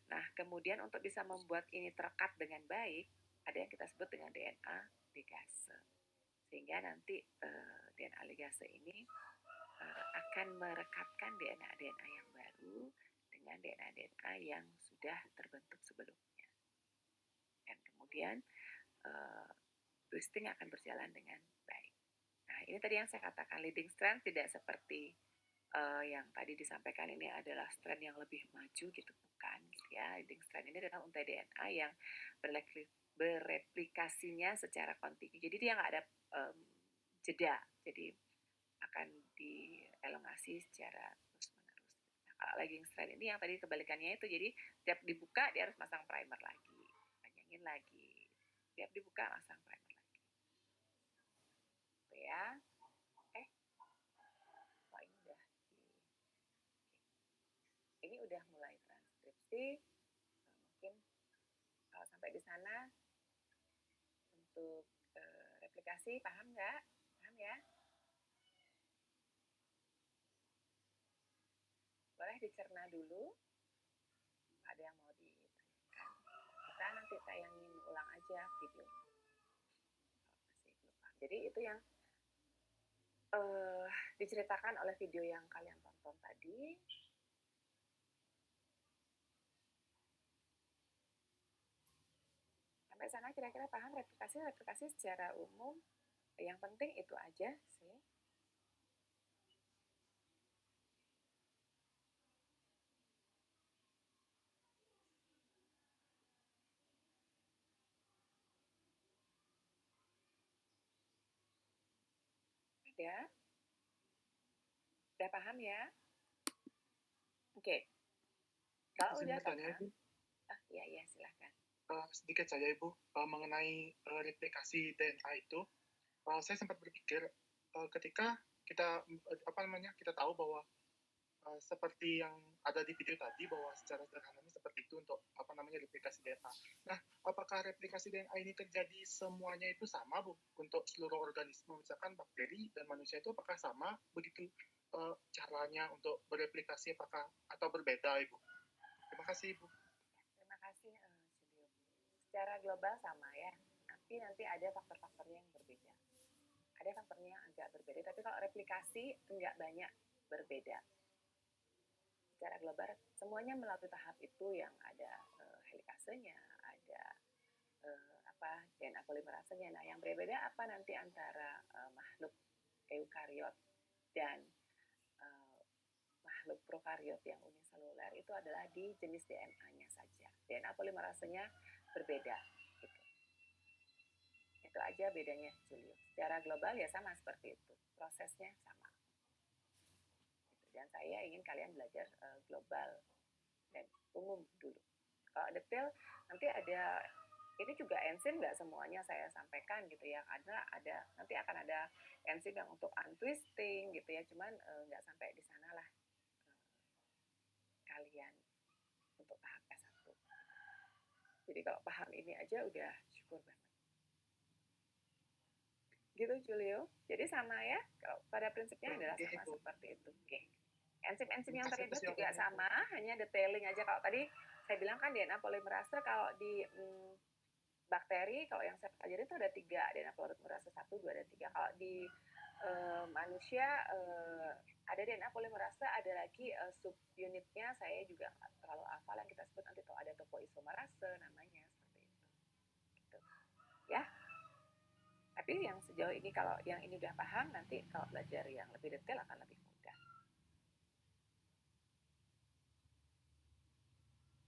Nah, kemudian untuk bisa membuat ini terekat dengan baik, ada yang kita sebut dengan DNA ligase. Sehingga nanti DNA ligase ini akan merekatkan DNA yang baru dengan DNA yang sudah terbentuk sebelumnya. Dan kemudian twisting akan berjalan dengan baik. Nah, ini tadi yang saya katakan, leading strand tidak seperti yang tadi disampaikan ini adalah strand yang lebih maju gitu, bukan gitu ya. Leading strand ini adalah untai DNA yang bereplikasinya secara kontinu. Jadi dia nggak ada jeda, jadi akan dielongasi secara terus-menerus. Nah, kalau lagging strand ini yang tadi kebalikannya itu, jadi tiap dibuka dia harus masang primer lagi, panjangin lagi, tiap dibuka masang primer lagi. Itu ya. Ini udah mulai transkripsi. Mungkin kalau sampai di sana untuk replikasi paham nggak? Paham ya? Boleh dicerna dulu. Ada yang mau ditanyakan? Kita nanti tayangin ulang aja videonya. Masih belum paham. Jadi itu yang diceritakan oleh video yang kalian tonton tadi. Sampai sana kira-kira paham replikasi secara umum. Yang penting itu aja sih. Ya, udah paham ya? Oke. Kalau udah paham, iya silahkan. Sedikit saja Ibu, mengenai replikasi DNA itu, saya sempat berpikir ketika kita kita tahu bahwa seperti yang ada di video tadi bahwa secara sederhananya seperti itu untuk replikasi DNA. Nah, apakah replikasi DNA ini terjadi semuanya itu sama Bu untuk seluruh organisme, misalkan bakteri dan manusia itu apakah sama begitu caranya untuk bereplikasi atau berbeda Ibu? Terima kasih Ibu. Terima kasih Julio. Secara global sama ya. Nanti ada faktor-faktornya yang berbeda. Ada faktornya yang agak berbeda, tapi kalau replikasi enggak banyak berbeda. Secara global semuanya melalui tahap itu, yang ada helikasenya, ada DNA polimerasenya. Nah, yang berbeda apa nanti antara makhluk eukariot dan makhluk prokariot yang uniseluler itu adalah di jenis DNA-nya saja. DNA polimerasenya berbeda. Gitu. Itu aja bedanya, Julio. Secara global ya sama seperti itu. Prosesnya sama. Dan saya ingin kalian belajar global dan umum dulu. Kalau detail nanti ada, ini juga enzim nggak semuanya saya sampaikan gitu ya, ada nanti akan ada enzim yang untuk untwisting gitu ya, cuman nggak sampai di sana lah kalian untuk tahap S1. Jadi kalau paham ini aja udah syukur banget. Gitu Julio. Jadi sama ya, kalau pada prinsipnya adalah sama seperti itu. Oke. Enzim-enzim yang terlibat juga sama, hanya detailing aja. Kalau tadi saya bilang kan DNA polimerase, kalau di bakteri, kalau yang saya pelajari itu ada 3, DNA polimerase 1, 2, dan 3. Kalau di manusia ada DNA polimerase, ada lagi subunitnya saya juga nggak terlalu hafal, yang kita sebut nanti tuh ada topoisomerase namanya, seperti itu gitu ya. Tapi yang sejauh ini kalau yang ini udah paham, nanti kalau belajar yang lebih detail akan lebih mudah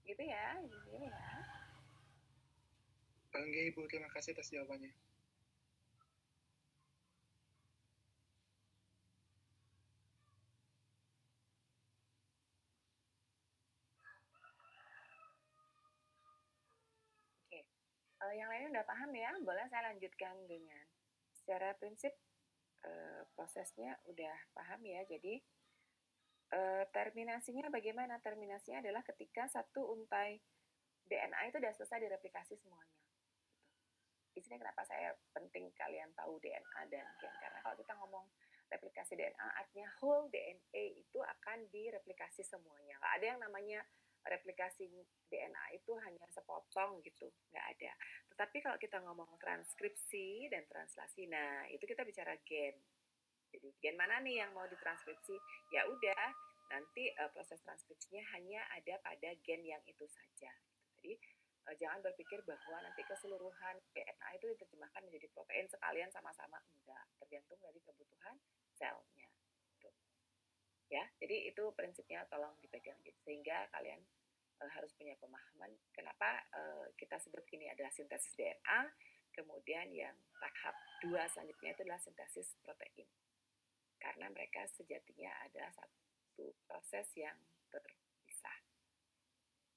gitu ya. Ini ya. Oke Ibu, terima kasih atas jawabannya. Oke, yang lainnya udah paham ya? Boleh saya lanjutkan dengan secara prinsip prosesnya udah paham ya. Jadi terminasinya bagaimana? Terminasinya adalah ketika satu untai DNA itu sudah selesai direplikasi semuanya. Di sini kenapa saya penting kalian tahu DNA dan gen, karena kalau kita ngomong replikasi DNA artinya whole DNA itu akan direplikasi semuanya. Nggak ada yang namanya replikasi DNA itu hanya sepotong gitu, nggak ada. Tetapi kalau kita ngomong transkripsi dan translasi, nah itu kita bicara gen. Jadi gen mana nih yang mau ditranskripsi? Ya udah, nanti proses transkripsinya hanya ada pada gen yang itu saja. Jadi jangan berpikir bahwa nanti keseluruhan DNA itu diterjemahkan menjadi protein sekalian sama-sama, enggak, tergantung dari kebutuhan selnya. Gitu. Ya, jadi itu prinsipnya tolong dipegang sehingga kalian harus punya pemahaman kenapa kita sebut ini adalah sintesis DNA, kemudian yang tahap 2 selanjutnya itu adalah sintesis protein. Karena mereka sejatinya adalah satu proses yang terpisah.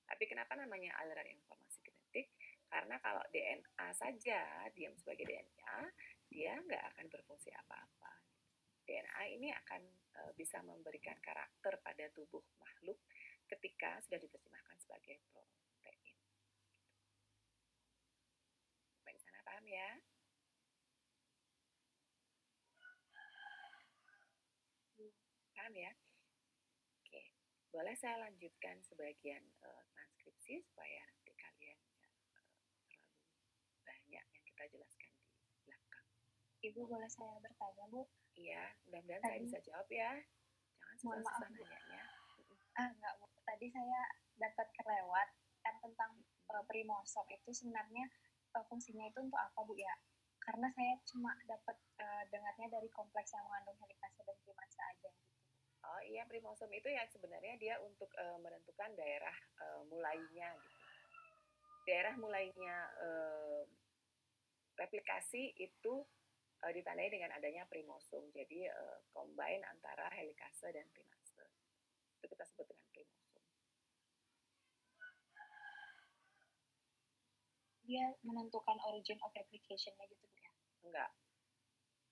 Tapi kenapa namanya aliran informasi genetik? Karena kalau DNA saja diam sebagai DNA, dia nggak akan berfungsi apa-apa. DNA ini akan bisa memberikan karakter pada tubuh makhluk ketika sudah diterjemahkan sebagai protein. Sampai di sana paham ya? Paham ya? Oke, boleh saya lanjutkan sebagian transkripsi supaya nanti kalian terlalu banyak yang kita jelaskan di belakang. Ibu, boleh saya bertanya, Bu? Iya, mudah-mudahan saya bisa jawab ya. Jangan susah-susah nanyanya. Enggak, Bu. Tadi saya dapat kelewat kan tentang primosom itu sebenarnya fungsinya itu untuk apa, Bu ya? Karena saya cuma dapat dengarnya dari kompleks yang mengandung helikase dan primase aja gitu. Oh iya, primosom itu ya sebenarnya dia untuk menentukan daerah mulainya gitu. Daerah mulainya replikasi itu ditandai dengan adanya primosom. Jadi combine antara helikase dan primase. Itu kita sebut dengan primosom. Dia menentukan origin of replication-nya gitu, Bu ya? Enggak.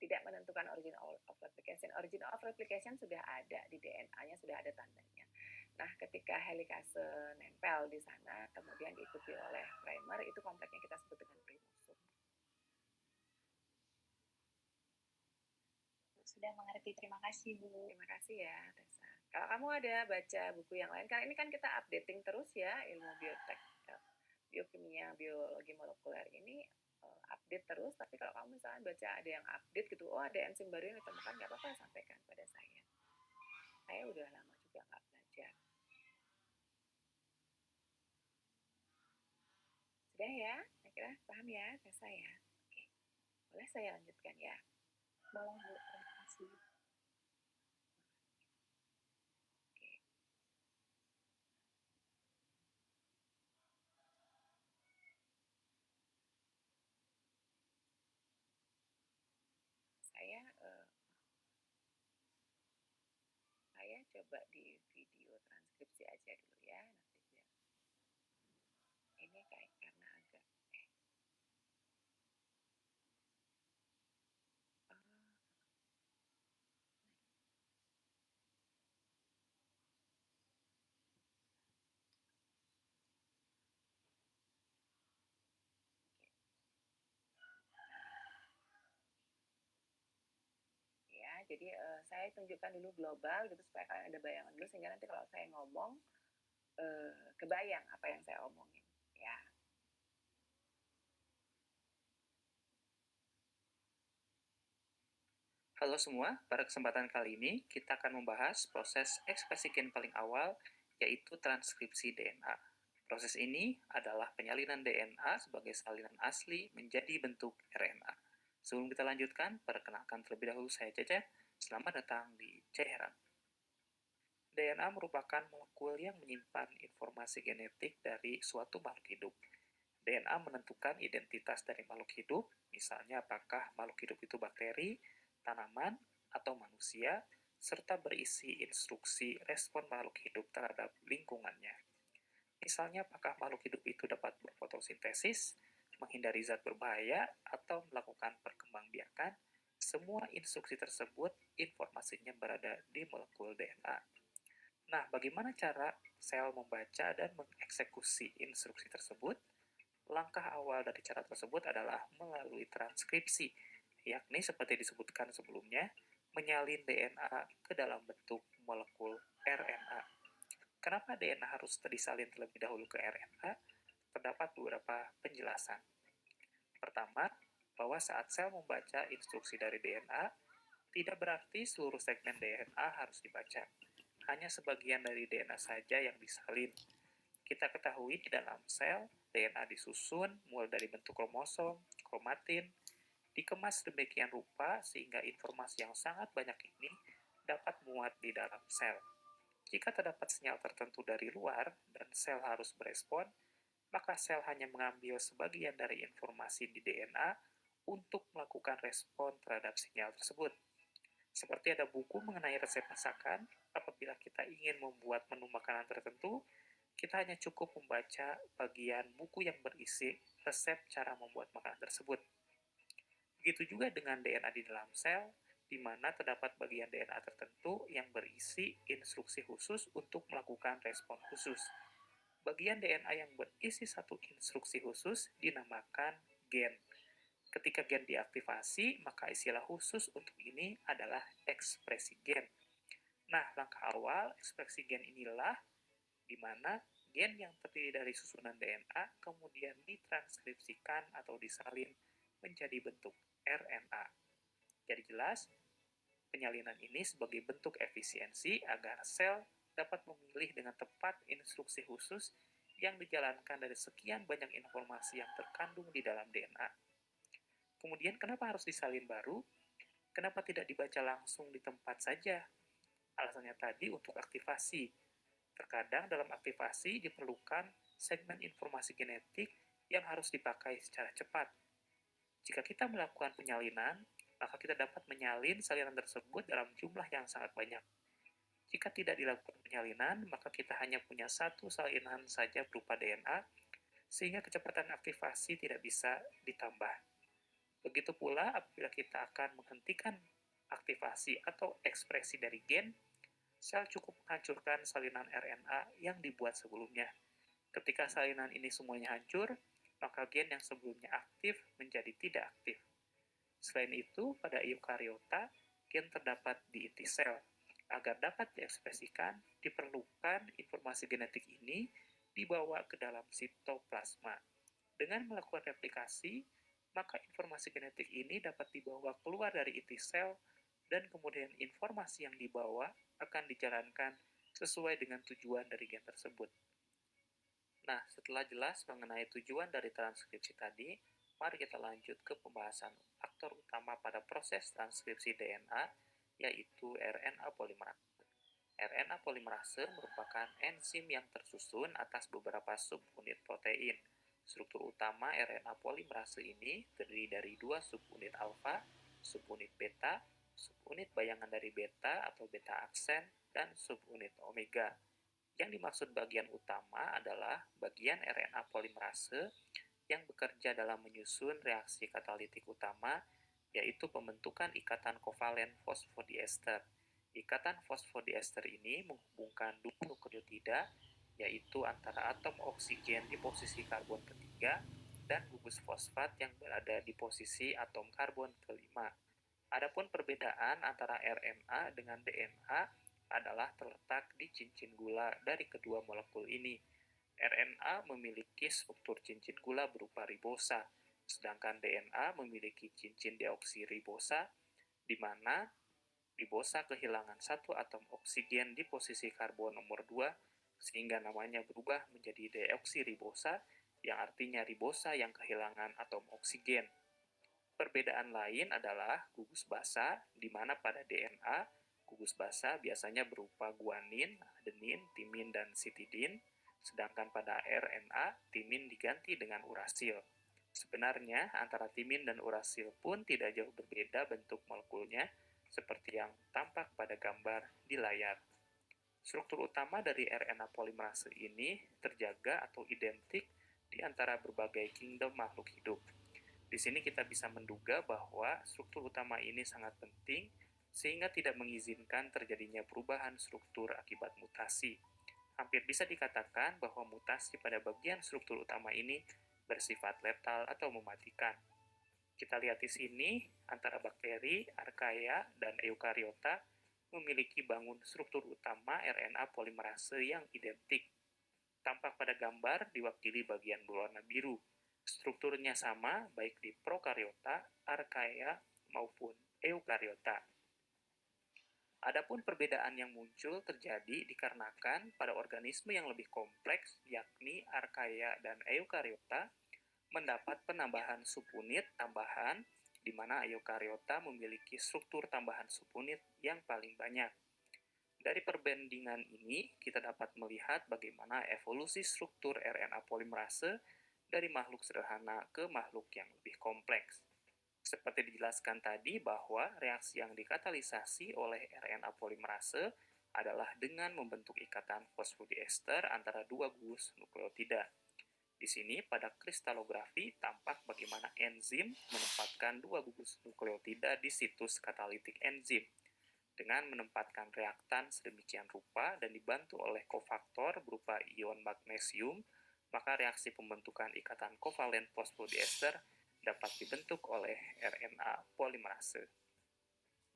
Tidak menentukan origin of replication. Origin of replication sudah ada di DNA-nya, sudah ada tandanya. Nah, ketika helikase nempel di sana, kemudian diikuti oleh primer, itu kompleksnya kita sebut dengan primosom. Sudah mengerti, terima kasih, Bu. Terima kasih ya, Tessa. Kalau kamu ada baca buku yang lain, karena ini kan kita updating terus ya, ilmu biotek, biokimia, biologi molekuler ini update terus. Tapi kalau kamu misalnya baca ada yang update gitu, oh ada enzim baru yang ditemukan, nggak apa-apa, sampaikan pada saya. Saya udah lama juga nggak belajar. Sudah ya, saya kira paham ya, Tessa ya. Oke, boleh saya lanjutkan ya? Boleh, Bu, terima kasih. Saya coba di video transkripsi aja dulu ya, nanti biar ini kayak karena agak ya. Jadi saya tunjukkan dulu global gitu supaya kalian ada bayangan dulu, sehingga nanti kalau saya ngomong kebayang apa yang saya omongin ya. Halo semua, pada kesempatan kali ini kita akan membahas proses ekspresi gen paling awal, yaitu transkripsi DNA. Proses ini adalah penyalinan DNA sebagai salinan asli menjadi bentuk RNA. Sebelum kita lanjutkan, perkenalkan terlebih dahulu saya Cecep. Selamat datang di Ceheran. DNA merupakan molekul yang menyimpan informasi genetik dari suatu makhluk hidup. DNA menentukan identitas dari makhluk hidup, misalnya apakah makhluk hidup itu bakteri, tanaman, atau manusia, serta berisi instruksi respon makhluk hidup terhadap lingkungannya. Misalnya apakah makhluk hidup itu dapat berfotosintesis, menghindari zat berbahaya, atau melakukan perkembangbiakan. Semua instruksi tersebut informasinya berada di molekul DNA. Nah, bagaimana cara sel membaca dan mengeksekusi instruksi tersebut? Langkah awal dari cara tersebut adalah melalui transkripsi, yakni seperti disebutkan sebelumnya, menyalin DNA ke dalam bentuk molekul RNA. Kenapa DNA harus disalin terlebih dahulu ke RNA? Terdapat beberapa penjelasan. Pertama, bahwa saat sel membaca instruksi dari DNA, tidak berarti seluruh segmen DNA harus dibaca. Hanya sebagian dari DNA saja yang disalin. Kita ketahui di dalam sel, DNA disusun mulai dari bentuk kromosom, kromatin, dikemas demikian rupa sehingga informasi yang sangat banyak ini dapat muat di dalam sel. Jika terdapat sinyal tertentu dari luar dan sel harus berespon, maka sel hanya mengambil sebagian dari informasi di DNA untuk melakukan respon terhadap sinyal tersebut. Seperti ada buku mengenai resep masakan, apabila kita ingin membuat menu makanan tertentu, kita hanya cukup membaca bagian buku yang berisi resep cara membuat makanan tersebut. Begitu juga dengan DNA di dalam sel, di mana terdapat bagian DNA tertentu yang berisi instruksi khusus untuk melakukan respon khusus. Bagian DNA yang berisi satu instruksi khusus dinamakan gen. Ketika gen diaktifasi, maka istilah khusus untuk ini adalah ekspresi gen. Nah, langkah awal ekspresi gen inilah di mana gen yang terdiri dari susunan DNA kemudian ditranskripsikan atau disalin menjadi bentuk RNA. Jadi jelas, penyalinan ini sebagai bentuk efisiensi agar sel dapat memilih dengan tepat instruksi khusus yang dijalankan dari sekian banyak informasi yang terkandung di dalam DNA. Kemudian kenapa harus disalin baru? Kenapa tidak dibaca langsung di tempat saja? Alasannya tadi untuk aktivasi. Terkadang dalam aktivasi diperlukan segmen informasi genetik yang harus dipakai secara cepat. Jika kita melakukan penyalinan, maka kita dapat menyalin salinan tersebut dalam jumlah yang sangat banyak. Jika tidak dilakukan penyalinan, maka kita hanya punya satu salinan saja berupa DNA, sehingga kecepatan aktivasi tidak bisa ditambah. Begitu pula apabila kita akan menghentikan aktivasi atau ekspresi dari gen, sel cukup menghancurkan salinan RNA yang dibuat sebelumnya. Ketika salinan ini semuanya hancur, maka gen yang sebelumnya aktif menjadi tidak aktif. Selain itu, pada eukariota, gen terdapat di inti sel. Agar dapat diekspresikan, diperlukan informasi genetik ini dibawa ke dalam sitoplasma. Dengan melakukan replikasi, maka informasi genetik ini dapat dibawa keluar dari inti sel dan kemudian informasi yang dibawa akan dijalankan sesuai dengan tujuan dari gen tersebut. Nah, setelah jelas mengenai tujuan dari transkripsi tadi, mari kita lanjut ke pembahasan faktor utama pada proses transkripsi DNA, yaitu RNA polimerase. RNA polimerase merupakan enzim yang tersusun atas beberapa subunit protein. Struktur utama RNA polimerase ini terdiri dari dua subunit alfa, subunit beta, subunit bayangan dari beta atau beta aksen, dan subunit omega. Yang dimaksud bagian utama adalah bagian RNA polimerase yang bekerja dalam menyusun reaksi katalitik utama, yaitu pembentukan ikatan kovalen fosfodiester. Ikatan fosfodiester ini menghubungkan dua nukleotida, yaitu antara atom oksigen di posisi karbon ketiga dan gugus fosfat yang berada di posisi atom karbon kelima. Adapun perbedaan antara RNA dengan DNA adalah terletak di cincin gula dari kedua molekul ini. RNA memiliki struktur cincin gula berupa ribosa, sedangkan DNA memiliki cincin deoksiribosa di mana ribosa kehilangan satu atom oksigen di posisi karbon nomor 2, sehingga namanya berubah menjadi deoksiribosa, yang artinya ribosa yang kehilangan atom oksigen. Perbedaan lain adalah gugus basa, di mana pada DNA, gugus basa biasanya berupa guanin, adenin, timin, dan sitidin, sedangkan pada RNA, timin diganti dengan urasil. Sebenarnya, antara timin dan urasil pun tidak jauh berbeda bentuk molekulnya, seperti yang tampak pada gambar di layar. Struktur utama dari RNA polimerase ini terjaga atau identik di antara berbagai kingdom makhluk hidup. Di sini kita bisa menduga bahwa struktur utama ini sangat penting sehingga tidak mengizinkan terjadinya perubahan struktur akibat mutasi. Hampir bisa dikatakan bahwa mutasi pada bagian struktur utama ini bersifat letal atau mematikan. Kita lihat di sini, antara bakteri, archaea, dan eukariota memiliki bangun struktur utama RNA polimerase yang identik. Tampak pada gambar diwakili bagian berwarna biru. Strukturnya sama baik di prokariota, archaea, maupun eukariota. Adapun perbedaan yang muncul terjadi dikarenakan pada organisme yang lebih kompleks, yakni archaea dan eukariota, mendapat penambahan subunit tambahan, di mana eukariota memiliki struktur tambahan subunit yang paling banyak. Dari perbandingan ini, kita dapat melihat bagaimana evolusi struktur RNA polimerase dari makhluk sederhana ke makhluk yang lebih kompleks. Seperti dijelaskan tadi bahwa reaksi yang dikatalisasi oleh RNA polimerase adalah dengan membentuk ikatan fosfodiester antara dua gugus nukleotida. Di sini pada kristalografi tampak bagaimana enzim menempatkan dua gugus nukleotida di situs katalitik enzim. Dengan menempatkan reaktan sedemikian rupa dan dibantu oleh kofaktor berupa ion magnesium, maka reaksi pembentukan ikatan kovalen fosfodiester dapat dibentuk oleh RNA polimerase.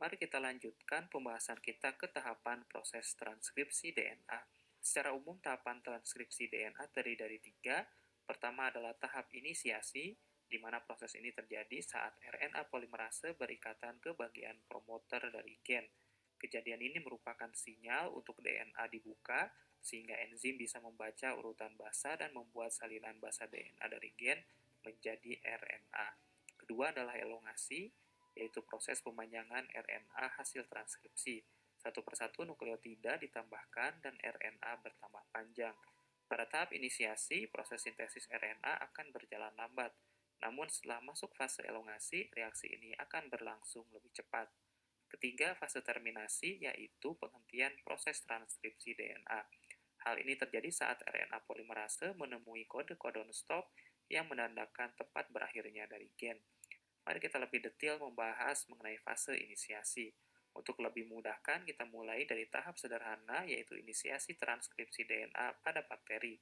Mari kita lanjutkan pembahasan kita ke tahapan proses transkripsi DNA. Secara umum, tahapan transkripsi DNA terdiri dari 3. Pertama adalah tahap inisiasi, di mana proses ini terjadi saat RNA polimerase berikatan ke bagian promoter dari gen. Kejadian ini merupakan sinyal untuk DNA dibuka, sehingga enzim bisa membaca urutan basa dan membuat salinan basa DNA dari gen menjadi RNA. Kedua adalah elongasi, yaitu proses pemanjangan RNA hasil transkripsi. Satu persatu nukleotida ditambahkan dan RNA bertambah panjang. Pada tahap inisiasi, proses sintesis RNA akan berjalan lambat. Namun setelah masuk fase elongasi, reaksi ini akan berlangsung lebih cepat. Ketiga, fase terminasi, yaitu penghentian proses transkripsi DNA. Hal ini terjadi saat RNA polimerase menemui kode codon stop yang menandakan tempat berakhirnya dari gen. Mari kita lebih detail membahas mengenai fase inisiasi. Untuk lebih mudahkan, kita mulai dari tahap sederhana, yaitu inisiasi transkripsi DNA pada bakteri.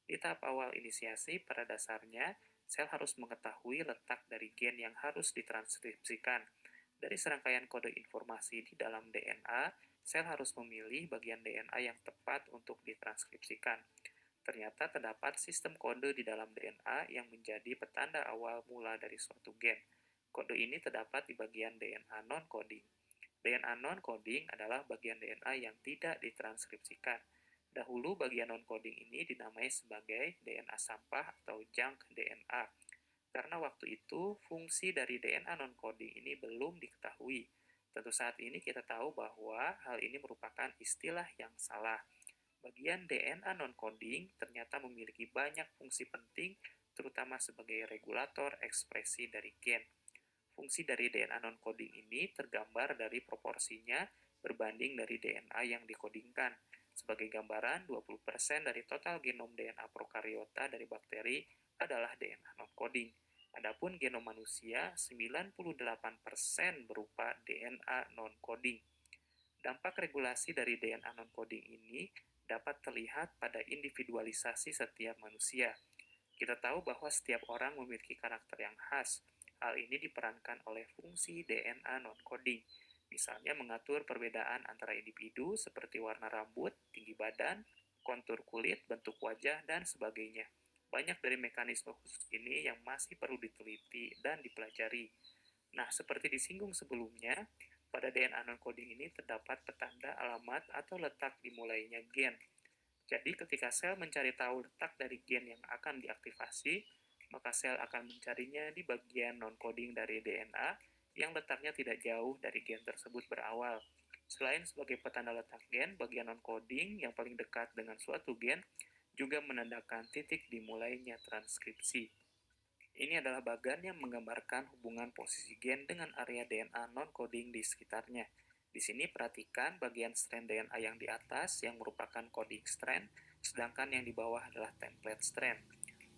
Di tahap awal inisiasi, pada dasarnya, sel harus mengetahui letak dari gen yang harus ditranskripsikan. Dari serangkaian kode informasi di dalam DNA, sel harus memilih bagian DNA yang tepat untuk ditranskripsikan. Ternyata terdapat sistem kode di dalam DNA yang menjadi petanda awal mula dari suatu gen. Kode ini terdapat di bagian DNA non-coding. DNA non-coding adalah bagian DNA yang tidak ditranskripsikan. Dahulu bagian non-coding ini dinamai sebagai DNA sampah atau junk DNA. Karena waktu itu fungsi dari DNA non-coding ini belum diketahui. Tentu saat ini kita tahu bahwa hal ini merupakan istilah yang salah. Bagian DNA non-coding ternyata memiliki banyak fungsi penting, terutama sebagai regulator ekspresi dari gen. Fungsi dari DNA non-coding ini tergambar dari proporsinya berbanding dari DNA yang dikodingkan. Sebagai gambaran, 20% dari total genom DNA prokariota dari bakteri adalah DNA non-coding. Adapun genom manusia, 98% berupa DNA non-coding. Dampak regulasi dari DNA non-coding ini dapat terlihat pada individualisasi setiap manusia. Kita tahu bahwa setiap orang memiliki karakter yang khas. Hal ini diperankan oleh fungsi DNA non-coding, misalnya mengatur perbedaan antara individu seperti warna rambut, tinggi badan, kontur kulit, bentuk wajah, dan sebagainya. Banyak dari mekanisme khusus ini yang masih perlu diteliti dan dipelajari. Nah, seperti disinggung sebelumnya, Pada DNA non-coding ini terdapat petanda alamat atau letak dimulainya gen. Jadi ketika sel mencari tahu letak dari gen yang akan diaktifasi, maka sel akan mencarinya di bagian non-coding dari DNA yang letaknya tidak jauh dari gen tersebut berawal. Selain sebagai petanda letak gen, bagian non-coding yang paling dekat dengan suatu gen juga menandakan titik dimulainya transkripsi. Ini adalah bagan yang menggambarkan hubungan posisi gen dengan area DNA non-coding di sekitarnya. Di sini perhatikan bagian strand DNA yang di atas yang merupakan coding strand, sedangkan yang di bawah adalah template strand.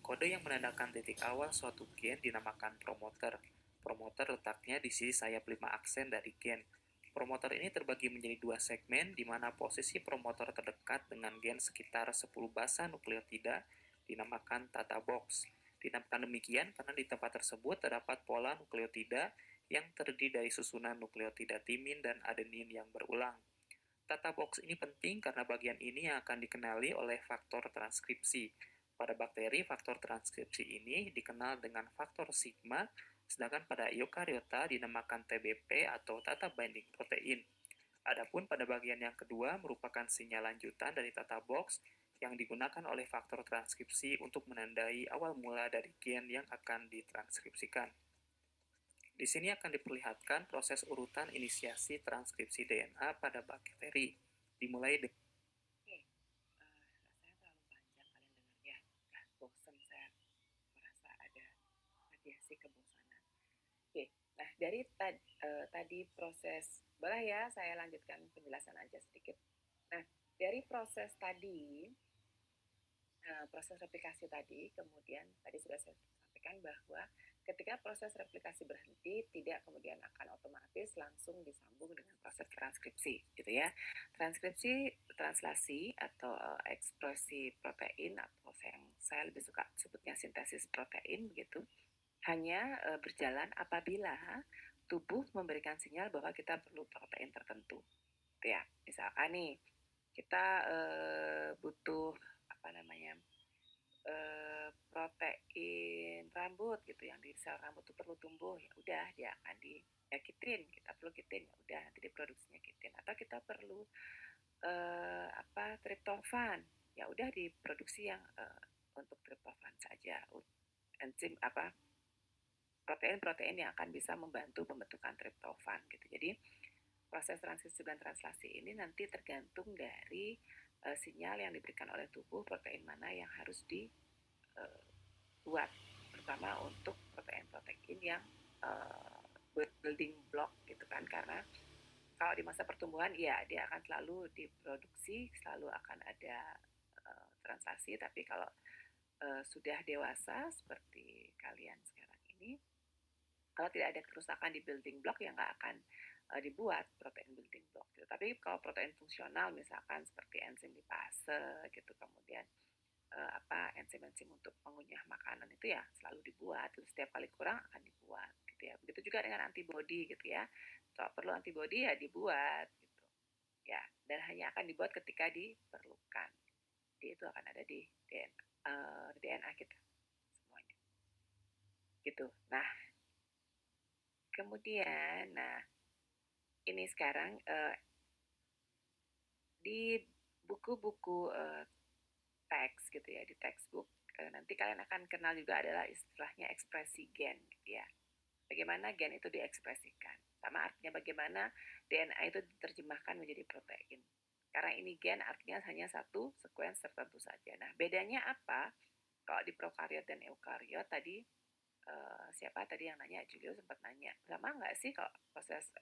Kode yang menandakan titik awal suatu gen dinamakan promoter. Promoter letaknya di sisi sayap 5 aksen dari gen. Promoter ini terbagi menjadi dua segmen, di mana posisi promoter terdekat dengan gen sekitar 10 basa nukleotida dinamakan tata box. Dinamakan demikian karena di tempat tersebut terdapat pola nukleotida yang terdiri dari susunan nukleotida timin dan adenin yang berulang. Tata box ini penting karena bagian ini yang akan dikenali oleh faktor transkripsi. Pada bakteri, faktor transkripsi ini dikenal dengan faktor sigma, sedangkan pada eukariota dinamakan TBP atau tata binding protein. Adapun pada bagian yang kedua merupakan sinyal lanjutan dari tata box yang digunakan oleh faktor transkripsi untuk menandai awal mula dari gen yang akan ditranskripsikan. Di sini akan diperlihatkan proses urutan inisiasi transkripsi DNA pada bakteri, dimulai dengan Rasanya terlalu panjang kalian dengarnya. Bosan, saya merasa ada radiasi kebosanan. Oke, nah dari tadi proses, boleh ya saya lanjutkan penjelasan aja sedikit. Nah, dari proses tadi, proses replikasi tadi, kemudian tadi sudah saya sampaikan bahwa ketika proses replikasi berhenti, tidak kemudian akan otomatis langsung disambung dengan proses transkripsi, gitu ya. Transkripsi, translasi atau ekspresi protein atau yang saya lebih suka sebutnya sintesis protein begitu, hanya berjalan apabila tubuh memberikan sinyal bahwa kita perlu protein tertentu, gitu ya. Misalkan nih kita butuh protein rambut gitu yang di sel rambut itu perlu tumbuh, ya udah dia akan kitin, kita perlu kitin, ya udah nanti diproduksinya kitin. Atau kita perlu triptofan, ya udah diproduksi yang untuk triptofan saja, enzim protein-protein yang akan bisa membantu pembentukan triptofan gitu. Jadi proses transkripsi dan translasi ini nanti tergantung dari sinyal yang diberikan oleh tubuh, protein mana yang harus dibuat, terutama untuk protein-protein yang building block gitu kan, karena kalau di masa pertumbuhan ya dia akan selalu diproduksi, selalu akan ada translasi, tapi kalau sudah dewasa seperti kalian sekarang ini, kalau tidak ada kerusakan di building block ya nggak akan dibuat protein building block gitu. Tapi kalau protein fungsional misalkan seperti enzim lipase gitu, kemudian enzim-enzim untuk mengunyah makanan itu ya selalu dibuat, terus setiap kali kurang akan dibuat gitu ya. Begitu juga dengan antibody gitu ya, kalau perlu antibody ya dibuat gitu ya, dan hanya akan dibuat ketika diperlukan. Jadi itu akan ada di DNA kita semuanya gitu. Nah kemudian, ini sekarang di buku-buku teks gitu ya, di textbook nanti kalian akan kenal juga adalah istilahnya ekspresi gen gitu ya. Bagaimana gen itu diekspresikan, sama artinya bagaimana DNA itu diterjemahkan menjadi protein. Karena ini gen artinya hanya satu sekuens tertentu saja. Nah bedanya apa kalau di prokariot dan eukariot tadi? Siapa tadi yang nanya? Julio sempat nanya, sama nggak sih kalau proses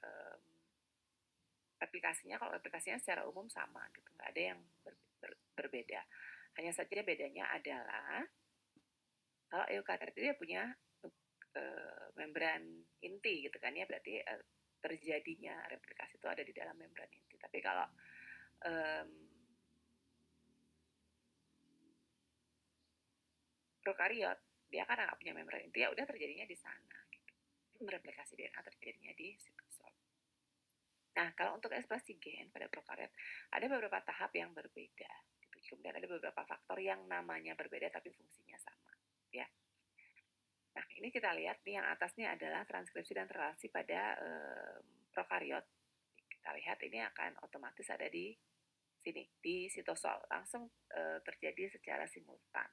replikasinya? Kalau replikasinya secara umum sama gitu, nggak ada yang berbeda. Hanya saja bedanya adalah kalau eukariot dia punya membran inti gitu kan ya, berarti terjadinya replikasi itu ada di dalam membran inti. Tapi kalau prokariot dia kan nggak punya membran inti, ya udah terjadinya di sana gitu. Mereplikasi DNA terjadinya di sitosol. Nah kalau untuk ekspresi gen pada prokariot ada beberapa tahap yang berbeda gitu. Kemudian ada beberapa faktor yang namanya berbeda tapi fungsinya sama ya. Nah ini kita lihat nih yang atasnya adalah transkripsi dan translasi pada prokariot lihat ini akan otomatis ada di sini, di sitosol, langsung terjadi secara simultan.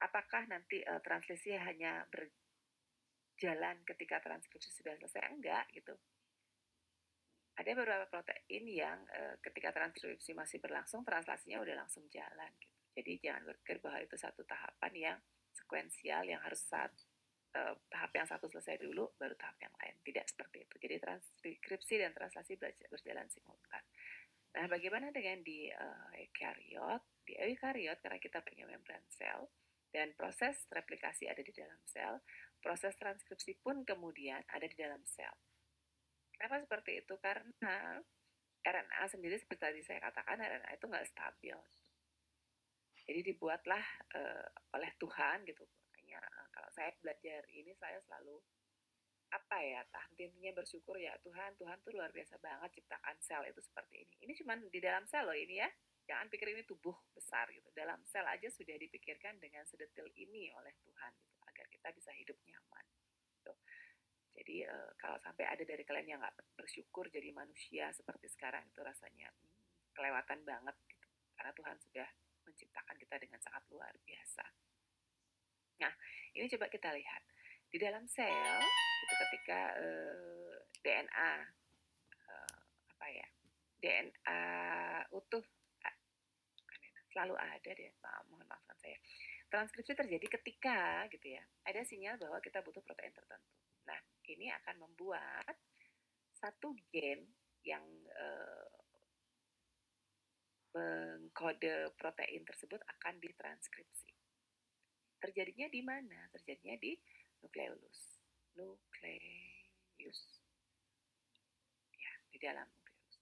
Apakah nanti translasi hanya berjalan ketika transkripsi sudah selesai? Enggak, gitu. Ada beberapa protein yang ketika transkripsi masih berlangsung, translasinya udah langsung jalan, gitu. Jadi jangan berpikir bahwa itu satu tahapan yang sekuensial, yang harus tahap yang satu selesai dulu, baru tahap yang lain. Tidak seperti itu. Jadi transkripsi dan translasi berjalan simultan. Nah, bagaimana dengan di eukariot? Di eukariot, karena kita punya membran sel, dan proses replikasi ada di dalam sel, proses transkripsi pun kemudian ada di dalam sel. Kenapa seperti itu? Karena RNA sendiri seperti tadi saya katakan, RNA itu nggak stabil. Jadi dibuatlah oleh Tuhan gitu. Makanya kalau saya belajar ini, saya selalu intinya bersyukur ya Tuhan tuh luar biasa banget ciptakan sel itu seperti ini. Ini cuma di dalam sel loh ini ya. Jangan pikir ini tubuh besar gitu. Dalam sel aja sudah dipikirkan dengan sedetil ini oleh Tuhan gitu, agar kita bisa hidup nyaman. Gitu. Jadi kalau sampai ada dari kalian yang nggak bersyukur jadi manusia seperti sekarang, itu rasanya kelewatan banget gitu. Karena Tuhan sudah menciptakan kita dengan sangat luar biasa. Nah, ini coba kita lihat. Di dalam sel, itu ketika DNA DNA utuh selalu ada deh, mohon maafkan saya. Transkripsi terjadi ketika gitu ya, ada sinyal bahwa kita butuh protein tertentu. Nah, ini akan membuat satu gen yang mengkode protein tersebut akan ditranskripsi. Terjadinya di mana? Terjadinya di nukleus. Ya, di dalam nukleus.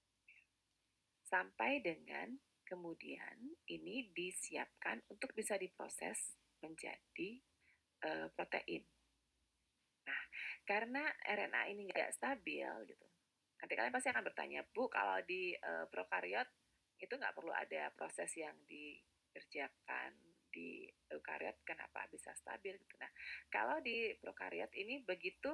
Sampai dengan kemudian ini disiapkan untuk bisa diproses menjadi protein. Nah, karena RNA ini nggak stabil gitu. Nanti kalian pasti akan bertanya, Bu, kalau di prokariot itu nggak perlu ada proses yang dikerjakan di eukariot, kenapa bisa stabil gitu. Nah, kalau di prokariot ini begitu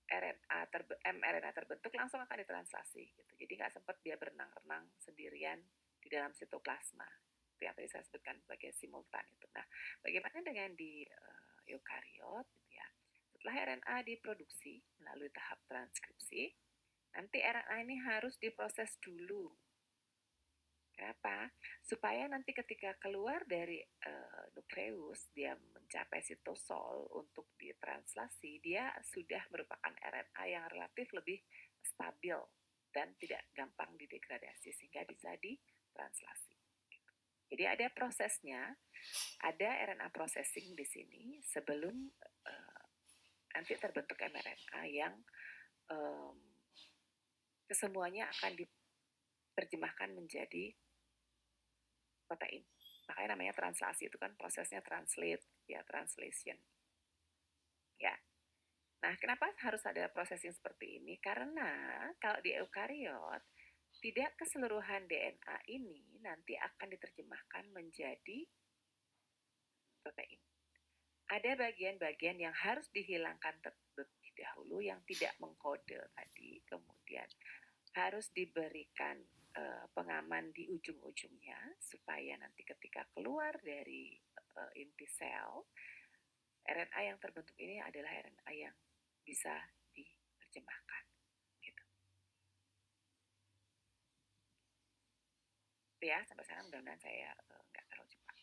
mRNA terbentuk langsung akan ditranslasi gitu. Jadi nggak sempat dia berenang-renang sendirian di dalam sitoplasma. Itu yang tadi saya sebutkan sebagai simultan itu. Nah, bagaimana dengan di eukariot gitu ya. Setelah RNA diproduksi melalui tahap transkripsi, nanti RNA ini harus diproses dulu. Kenapa? Supaya nanti ketika keluar dari nukleus, dia mencapai sitosol untuk ditranslasi, dia sudah merupakan RNA yang relatif lebih stabil dan tidak gampang didegradasi sehingga bisa ditranslasi. Jadi ada prosesnya, ada RNA processing di sini sebelum nanti terbentuk mRNA yang kesemuanya akan diterjemahkan menjadi protein. Makanya namanya translasi, itu kan prosesnya translate, ya translation. Ya. Nah, kenapa harus ada processing seperti ini? Karena kalau di eukariot, tidak keseluruhan DNA ini nanti akan diterjemahkan menjadi protein. Ada bagian-bagian yang harus dihilangkan terlebih dahulu yang tidak mengkode tadi, kemudian harus diberikan pengaman di ujung-ujungnya supaya nanti ketika keluar dari inti sel, RNA yang terbentuk ini adalah RNA yang bisa diterjemahkan. Gitu. Itu ya, sampai sekarang mudah-mudahan saya nggak terlalu cepat.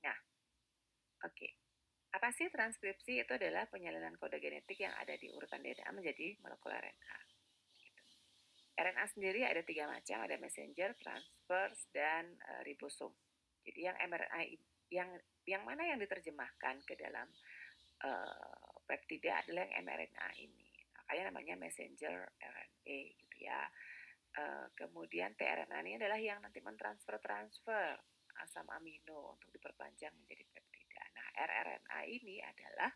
Nah, oke. Apa sih transkripsi? Itu adalah penyalinan kode genetik yang ada di urutan DNA menjadi molekul RNA. RNA sendiri ada 3 macam, ada messenger, transverse, dan ribosom. Jadi yang mRNA yang mana yang diterjemahkan ke dalam peptida adalah yang mRNA ini. Makanya namanya messenger RNA gitu ya. Kemudian tRNA ini adalah yang nanti mentransfer asam amino untuk diperpanjang menjadi peptida. Nah, rRNA ini adalah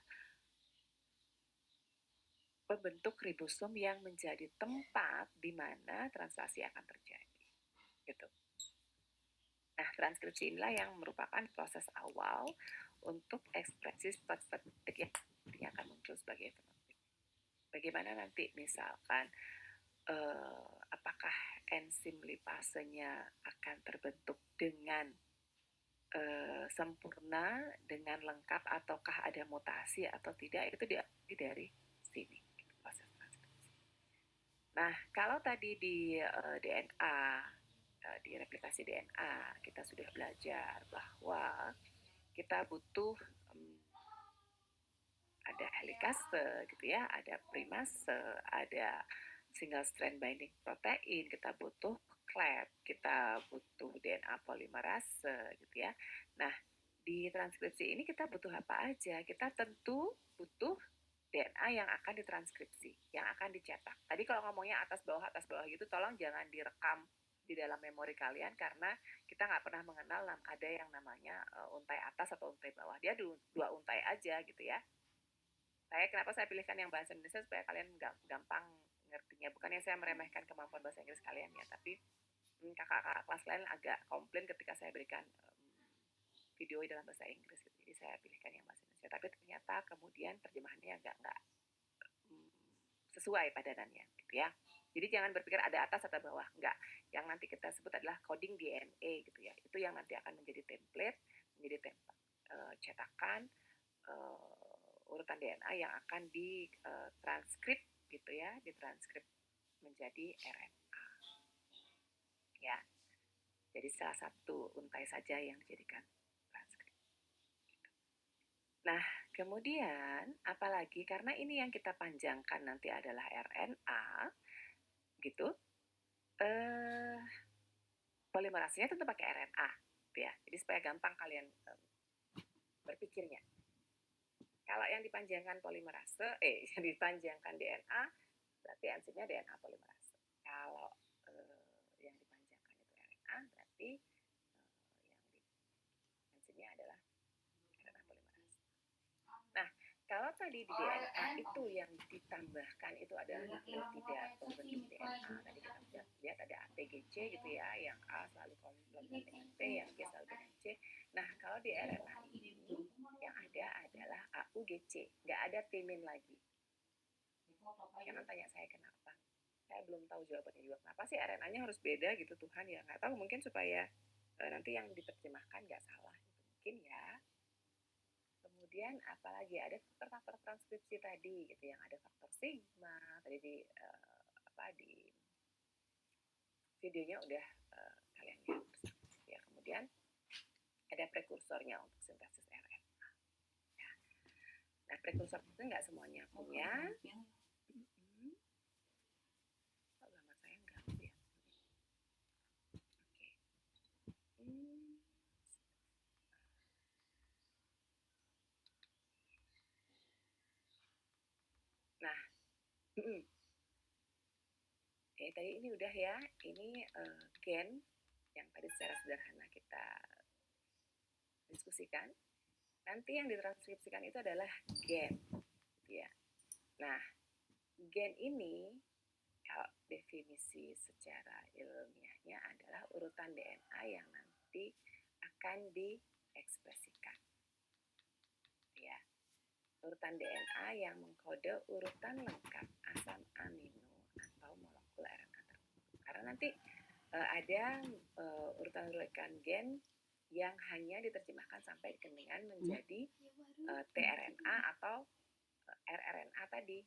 pembentuk ribosom yang menjadi tempat di mana translasi akan terjadi. Gitu. Nah, transkripsi inilah yang merupakan proses awal untuk ekspresi fenotidik yang akan muncul sebagai fenotip. Bagaimana nanti misalkan apakah enzim lipasenya akan terbentuk dengan sempurna, dengan lengkap, ataukah ada mutasi atau tidak, itu diambil dari sini proses transkripsi. Nah, kalau tadi di DNA, di replikasi DNA kita sudah belajar bahwa kita butuh ada helikase gitu ya, ada primase, ada single strand binding protein, kita butuh CLAP, kita butuh DNA polimerase gitu ya. Nah, di transkripsi ini kita butuh apa aja? Kita tentu butuh DNA yang akan ditranskripsi, yang akan dicetak. Tadi kalau ngomongnya atas bawah gitu, tolong jangan direkam di dalam memori kalian karena kita nggak pernah mengenal ada yang namanya untai atas atau untai bawah. Dia dua untai aja gitu ya. Kenapa saya pilihkan yang bahasa Indonesia supaya kalian gampang ngertinya. Bukannya saya meremehkan kemampuan bahasa Inggris kalian ya, tapi kakak-kakak kelas lain agak komplain ketika saya berikan video dalam bahasa Inggris. Jadi saya pilihkan yang bahasa Indonesia. Tapi ternyata kemudian terjemahannya agak nggak sesuai padanannya, gitu ya. Jadi jangan berpikir ada atas atau bawah, enggak. Yang nanti kita sebut adalah coding DNA, gitu ya. Itu yang nanti akan menjadi template, menjadi cetakan urutan DNA yang akan ditranskrip gitu ya, ditranskrip menjadi RNA. Ya. Jadi salah satu untai saja yang dijadikan transkrip. Gitu. Nah, kemudian apalagi karena ini yang kita panjangkan nanti adalah RNA gitu. Polimerasenya tentu pakai RNA gitu ya. Jadi supaya gampang kalian berpikirnya. Kalau yang dipanjangkan polimerase, yang dipanjangkan DNA, berarti enzimnya DNA polimerase. Kalau yang dipanjangkan itu RNA, berarti yang enzimnya adalah RNA polimerase. Nah, kalau tadi di DNA itu yang ditambahkan itu adalah nukleotida pembentuk DNA. Tadi kita sudah lihat ada ATGC gitu ya, yang A selalu komplement dengan T, yang G selalu dengan C. Nah, kalau di RNA ini yang ada adalah AUGC, nggak ada timin lagi. Jangan tanya saya kenapa. Saya belum tahu jawabannya juga. Kenapa sih RNA-nya harus beda gitu, Tuhan ya? Nggak tahu, mungkin supaya nanti yang diterjemahkan nggak salah. Gitu. Mungkin ya. Kemudian apalagi ada faktor-faktor transkripsi tadi gitu, yang ada faktor sigma tadi di videonya udah kalian lihat bersama ya. Kemudian ada prekursornya untuk sintesis RNA ya. Nah, prekursor itu nggak semuanya punya. Gambar saya nggak ya. Oke. Nah, tadi ini udah ya, ini gen yang tadi secara sederhana kita diskusikan. Nanti yang ditranskripsikan itu adalah gen, ya. Nah, gen ini kalau definisi secara ilmiahnya adalah urutan DNA yang nanti akan diekspresikan, ya. Urutan DNA yang mengkode urutan lengkap asam amino atau molekul RNA tertentu. Karena nanti ada urutan gen yang hanya diterjemahkan sampai dengan menjadi tRNA atau rRNA tadi.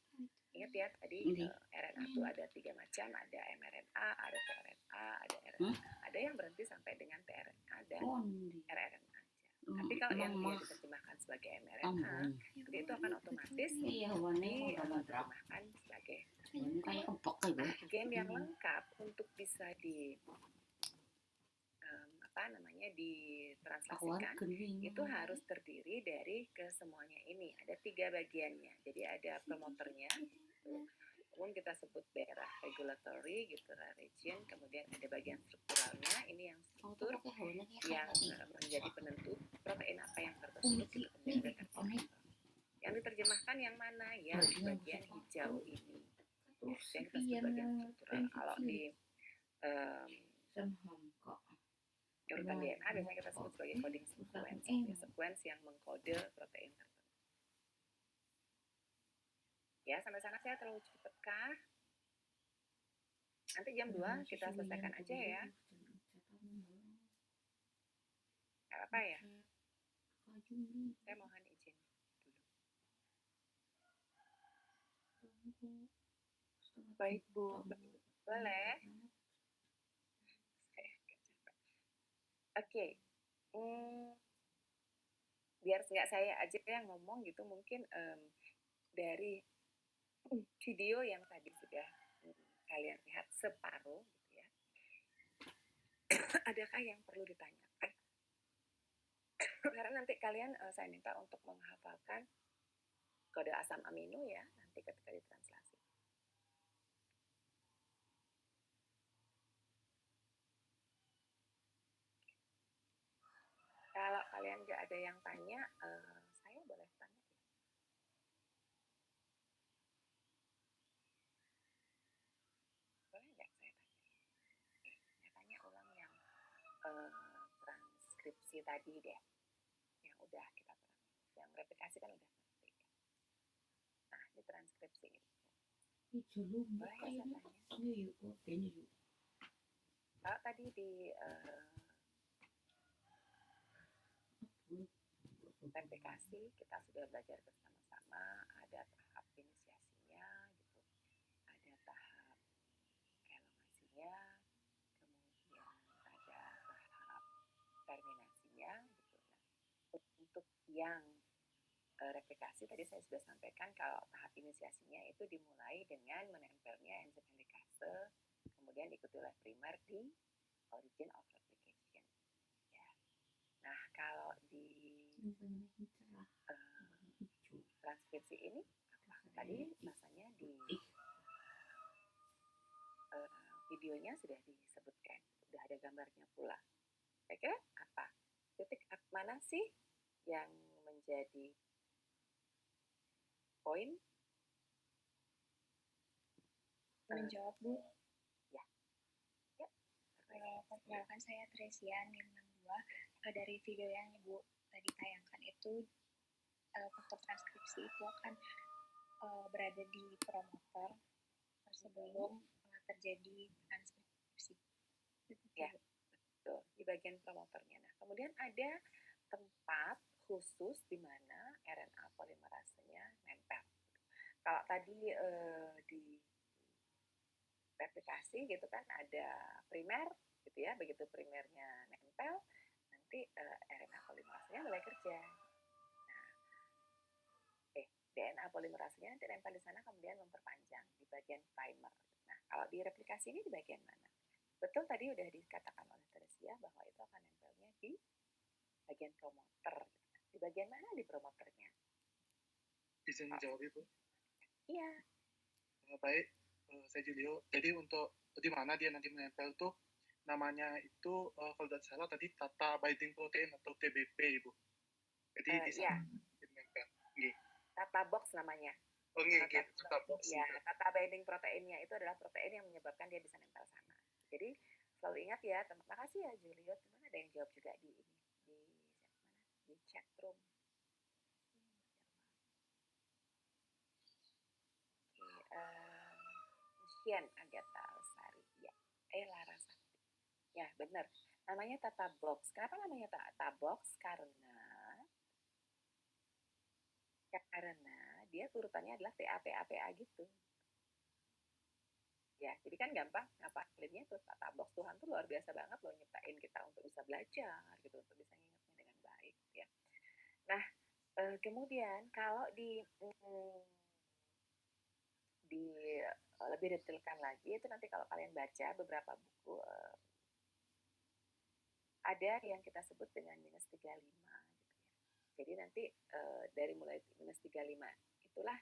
Ingat ya, tadi RNA itu ada 3 macam, ada mRNA, ada tRNA, ada RNA. Ada yang berhenti sampai dengan tRNA dan rRNA aja. Tapi kalau yang dia diterjemahkan sebagai mRNA, itu akan otomatis diterjemahkan sebagai gen yang lengkap untuk bisa ditranslasikan itu harus terdiri dari kesemuanya ini. Ada 3 bagiannya. Jadi ada promoternya, umum kita sebut daerah regulatory gitu, region. Kemudian ada bagian strukturalnya, ini yang struktur yang menjadi penentu protein apa yang terbentuk gitu. Kemudian ada terjemahkan. Yang diterjemahkan yang mana? Yang bagian hijau ini. Yang kita sebut bagian struktural. Kalau di urutan DNA biasanya kita sebut sebagai coding sequence, sequence yang mengkode protein tertentu. Ya, sampai sana saya terlalu cepat kah? Nanti jam 2 kita selesaikan aja ya. Gak apa ya? Saya mohon izin dulu. Baik, Bu. Boleh? Oke. Biar nggak saya aja yang ngomong gitu, mungkin dari video yang tadi sudah kalian lihat separuh gitu ya. Adakah yang perlu ditanyakan? Karena nanti kalian saya minta untuk menghafalkan kode asam amino ya, nanti ketika ditranslasi. Kalau kalian nggak ada yang tanya, saya boleh tanya ya. Boleh nggak saya tanya? Saya tanya ulang yang transkripsi tadi deh, yang udah kita pernah, yang replikasi kan udah ngerti ya. Nah, di transkripsi itu boleh ya saya tanya? Kalau tadi di replikasi kita sudah belajar bersama-sama, ada tahap inisiasinya gitu, ada tahap elongasinya, kemudian ada tahap terminasinya gitu. Nah, untuk yang replikasi tadi saya sudah sampaikan kalau tahap inisiasinya itu dimulai dengan menempelnya enzim helikase, kemudian diikuti oleh primer di origin of replication. Ya. Nah, kalau di transkripsi ini apa? Tadi rasanya di videonya sudah disebutkan, sudah ada gambarnya pula. Kira-kira apa? Titik mana sih yang menjadi poin? Menjawab, Bu. Ya. Perkenalkan, saya Tresia, NIM 62. Dari video yang Ibu tadi tayangkan itu, faktor transkripsi itu akan berada di promoter sebelum terjadi transkripsi. Ya, betul. Di bagian promoternya. Nah, kemudian ada tempat khusus di mana RNA polimerasenya nempel. Kalau tadi di replikasi gitu kan ada primer gitu ya, begitu primernya nempel nanti RNA polimerasenya mulai kerja. Nah, DNA polimerasenya nanti nempel di sana kemudian memperpanjang di bagian primer. Nah, kalau di replikasi ini di bagian mana? Betul tadi udah dikatakan oleh Teresia bahwa itu akan nempelnya di bagian promoter. Di bagian mana di promoternya? Izin menjawab, Ibu? Iya. Baik, saya Julio. Jadi untuk di mana dia nanti menempel tuh namanya itu kalau tidak salah tadi tata binding protein atau TBP, Ibu. Jadi di sana menempel. Tata box namanya. Oh iya, tata box. Ya, tata binding proteinnya itu adalah protein yang menyebabkan dia bisa nempel sana. Jadi selalu ingat ya, terima kasih ya Julio. Teman ada yang jawab juga di chat room. Sian Agatha Lestari, ya. Larasati. Ya, benar. Namanya tata box. Kenapa namanya tata box? Karena dia urutannya adalah PA gitu. Ya, jadi kan gampang ngapalinnya tuh tata box. Tuhan tuh luar biasa banget loh nyiptain kita untuk bisa belajar gitu, untuk bisa ngingetnya dengan baik ya. Nah, kemudian kalau di lebih detailkan lagi itu nanti kalau kalian baca beberapa buku ada yang kita sebut dengan minus 35 gitu ya. Jadi nanti dari mulai minus 35 itulah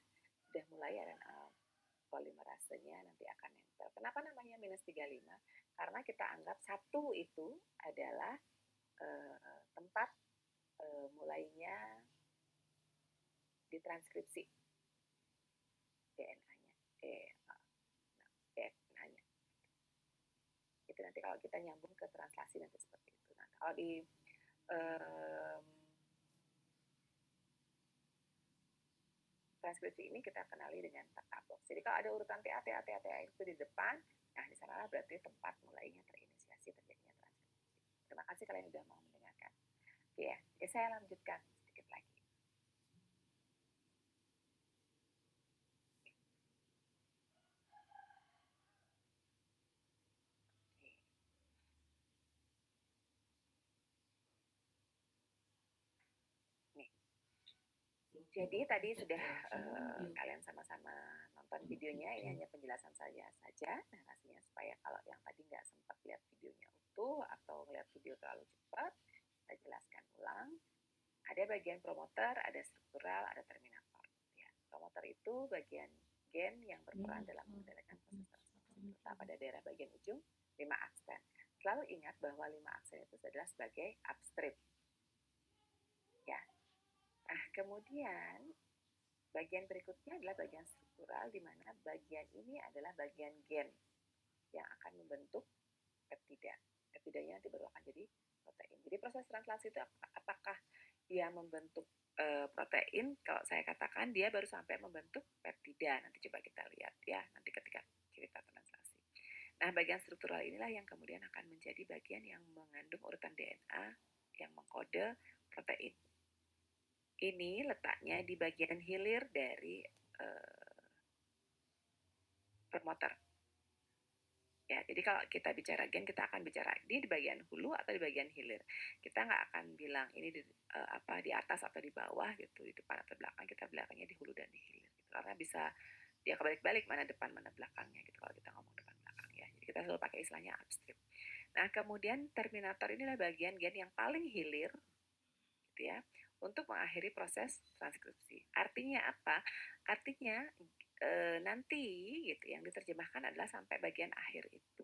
sudah mulai RNA polimerasenya nanti akan nempel. Kenapa namanya minus 35? Karena kita anggap satu itu adalah tempat mulainya ditranskripsi DNA-nya. DNA-nya. Itu nanti kalau kita nyambung ke translasi nanti seperti itu. Nah, kalau di transkripsi ini kita kenali dengan tata box. Jadi kalau ada urutan TA itu di depan, Nah, di sanalah berarti tempat mulainya terinisiasi terjadinya transkripsi. Terima kasih kalian sudah mau mendengarkan. Oke ya, saya lanjutkan sedikit lagi. Jadi tadi sudah kalian sama-sama nonton videonya, ini hanya penjelasan saja, narasinya, supaya kalau yang tadi nggak sempat lihat videonya utuh atau lihat video terlalu cepat, saya jelaskan ulang. Ada bagian promoter, ada struktural, ada terminator. Ya, promoter itu bagian gen yang berperan dalam mengendalikan proses transkripsi, terutama pada daerah bagian ujung 5 aksen. Selalu ingat bahwa 5 aksen itu adalah sebagai upstream. Ya. Nah, kemudian bagian berikutnya adalah bagian struktural, di mana bagian ini adalah bagian gen yang akan membentuk peptida. Peptidanya nanti baru akan jadi protein. Jadi proses translasi itu apakah dia membentuk protein? Kalau saya katakan dia baru sampai membentuk peptida. Nanti coba kita lihat ya, nanti ketika cerita translasi. Nah, bagian struktural inilah yang kemudian akan menjadi bagian yang mengandung urutan DNA yang mengkode protein. Ini letaknya di bagian hilir dari promoter. Ya, jadi kalau kita bicara gen, kita akan bicara di bagian hulu atau di bagian hilir. Kita nggak akan bilang ini di atas atau di bawah gitu, di depan atau belakang. Kita bilangnya di hulu dan di hilir. Gitu. Karena bisa dia kebalik-balik mana depan mana belakangnya gitu kalau kita ngomong depan belakang ya. Jadi kita selalu pakai istilahnya upstream. Nah, kemudian terminator inilah bagian gen yang paling hilir gitu ya, untuk mengakhiri proses transkripsi. Artinya apa? Artinya nanti gitu yang diterjemahkan adalah sampai bagian akhir itu.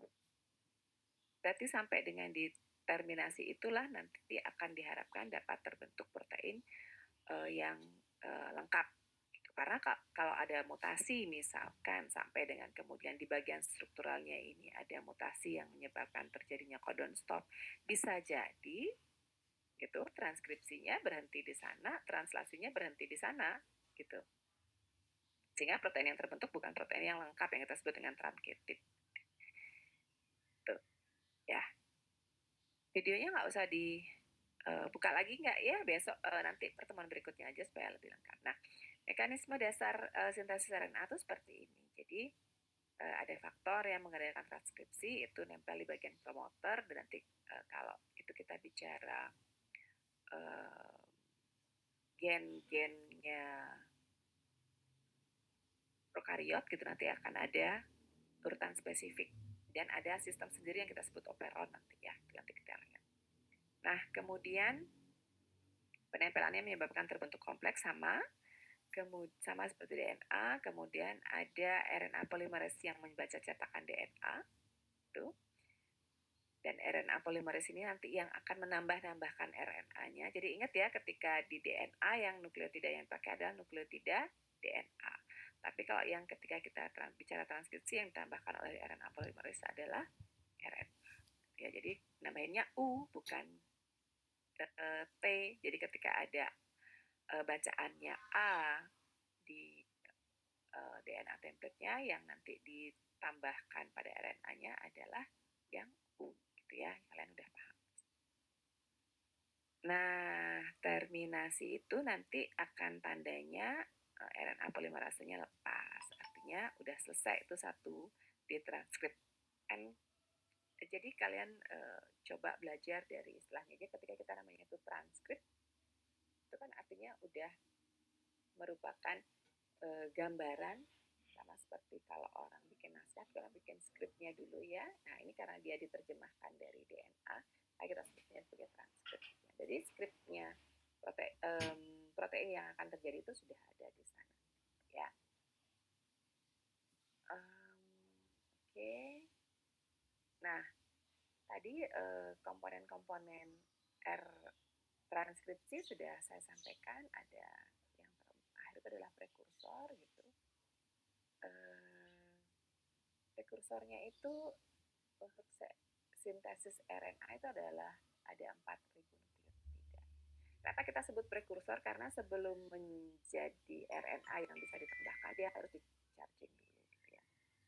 Berarti sampai dengan di terminasi itulah nanti akan diharapkan dapat terbentuk protein yang lengkap. Gitu. Karena kalau ada mutasi misalkan sampai dengan kemudian di bagian strukturalnya ini ada mutasi yang menyebabkan terjadinya codon stop, bisa jadi gitu transkripsinya berhenti di sana, translasinya berhenti di sana gitu. Sehingga protein yang terbentuk bukan protein yang lengkap yang kita sebut dengan truncated. Tuh, ya. Videonya nggak usah dibuka lagi nggak ya, besok nanti pertemuan berikutnya aja supaya lebih lengkap. Nah, mekanisme dasar sintesis RNA itu seperti ini. Jadi ada faktor yang mengendalikan transkripsi, itu nempel di bagian promoter, dan nanti kalau itu kita bicara gen-gennya prokariot gitu, nanti akan ada urutan spesifik dan ada sistem sendiri yang kita sebut operon nanti ya, nanti kita lihat. Nah, kemudian penempelannya menyebabkan terbentuk kompleks sama seperti DNA, kemudian ada RNA polimerase yang membaca cetakan DNA tuh. Dan RNA polimerase ini nanti yang akan menambahkan RNA-nya. Jadi ingat ya, ketika di DNA yang nukleotida yang pakai adalah nukleotida DNA. Tapi kalau yang ketika kita bicara transkripsi yang ditambahkan oleh RNA polimerase adalah RNA. Ya, jadi namanya U bukan T. Jadi ketika ada bacaannya A di DNA template-nya, yang nanti ditambahkan pada RNA-nya adalah yang U. Ya, kalian udah paham. Nah, terminasi itu nanti akan tandanya RNA polimerasenya lepas. Artinya udah selesai itu satu ditranskrip. Jadi kalian coba belajar dari istilahnya aja, ketika kita namanya itu transkrip, itu kan artinya udah merupakan gambaran, sama seperti kalau orang bikin naskah, orang bikin skripnya dulu ya. Nah, ini karena dia diterjemahkan dari DNA, kita sebutnya sebagai transkrip. Jadi skripnya protein yang akan terjadi itu sudah ada di sana, ya. Oke. Nah, tadi komponen-komponen R transkripsi sudah saya sampaikan. Ada yang terakhir itu adalah prekursor gitu. Prekursornya itu untuk sintesis RNA itu adalah ada 4.000 nukleotida. Kenapa kita sebut prekursor? Karena sebelum menjadi RNA yang bisa ditambahkan, dia harus di-charging dulu gitu ya.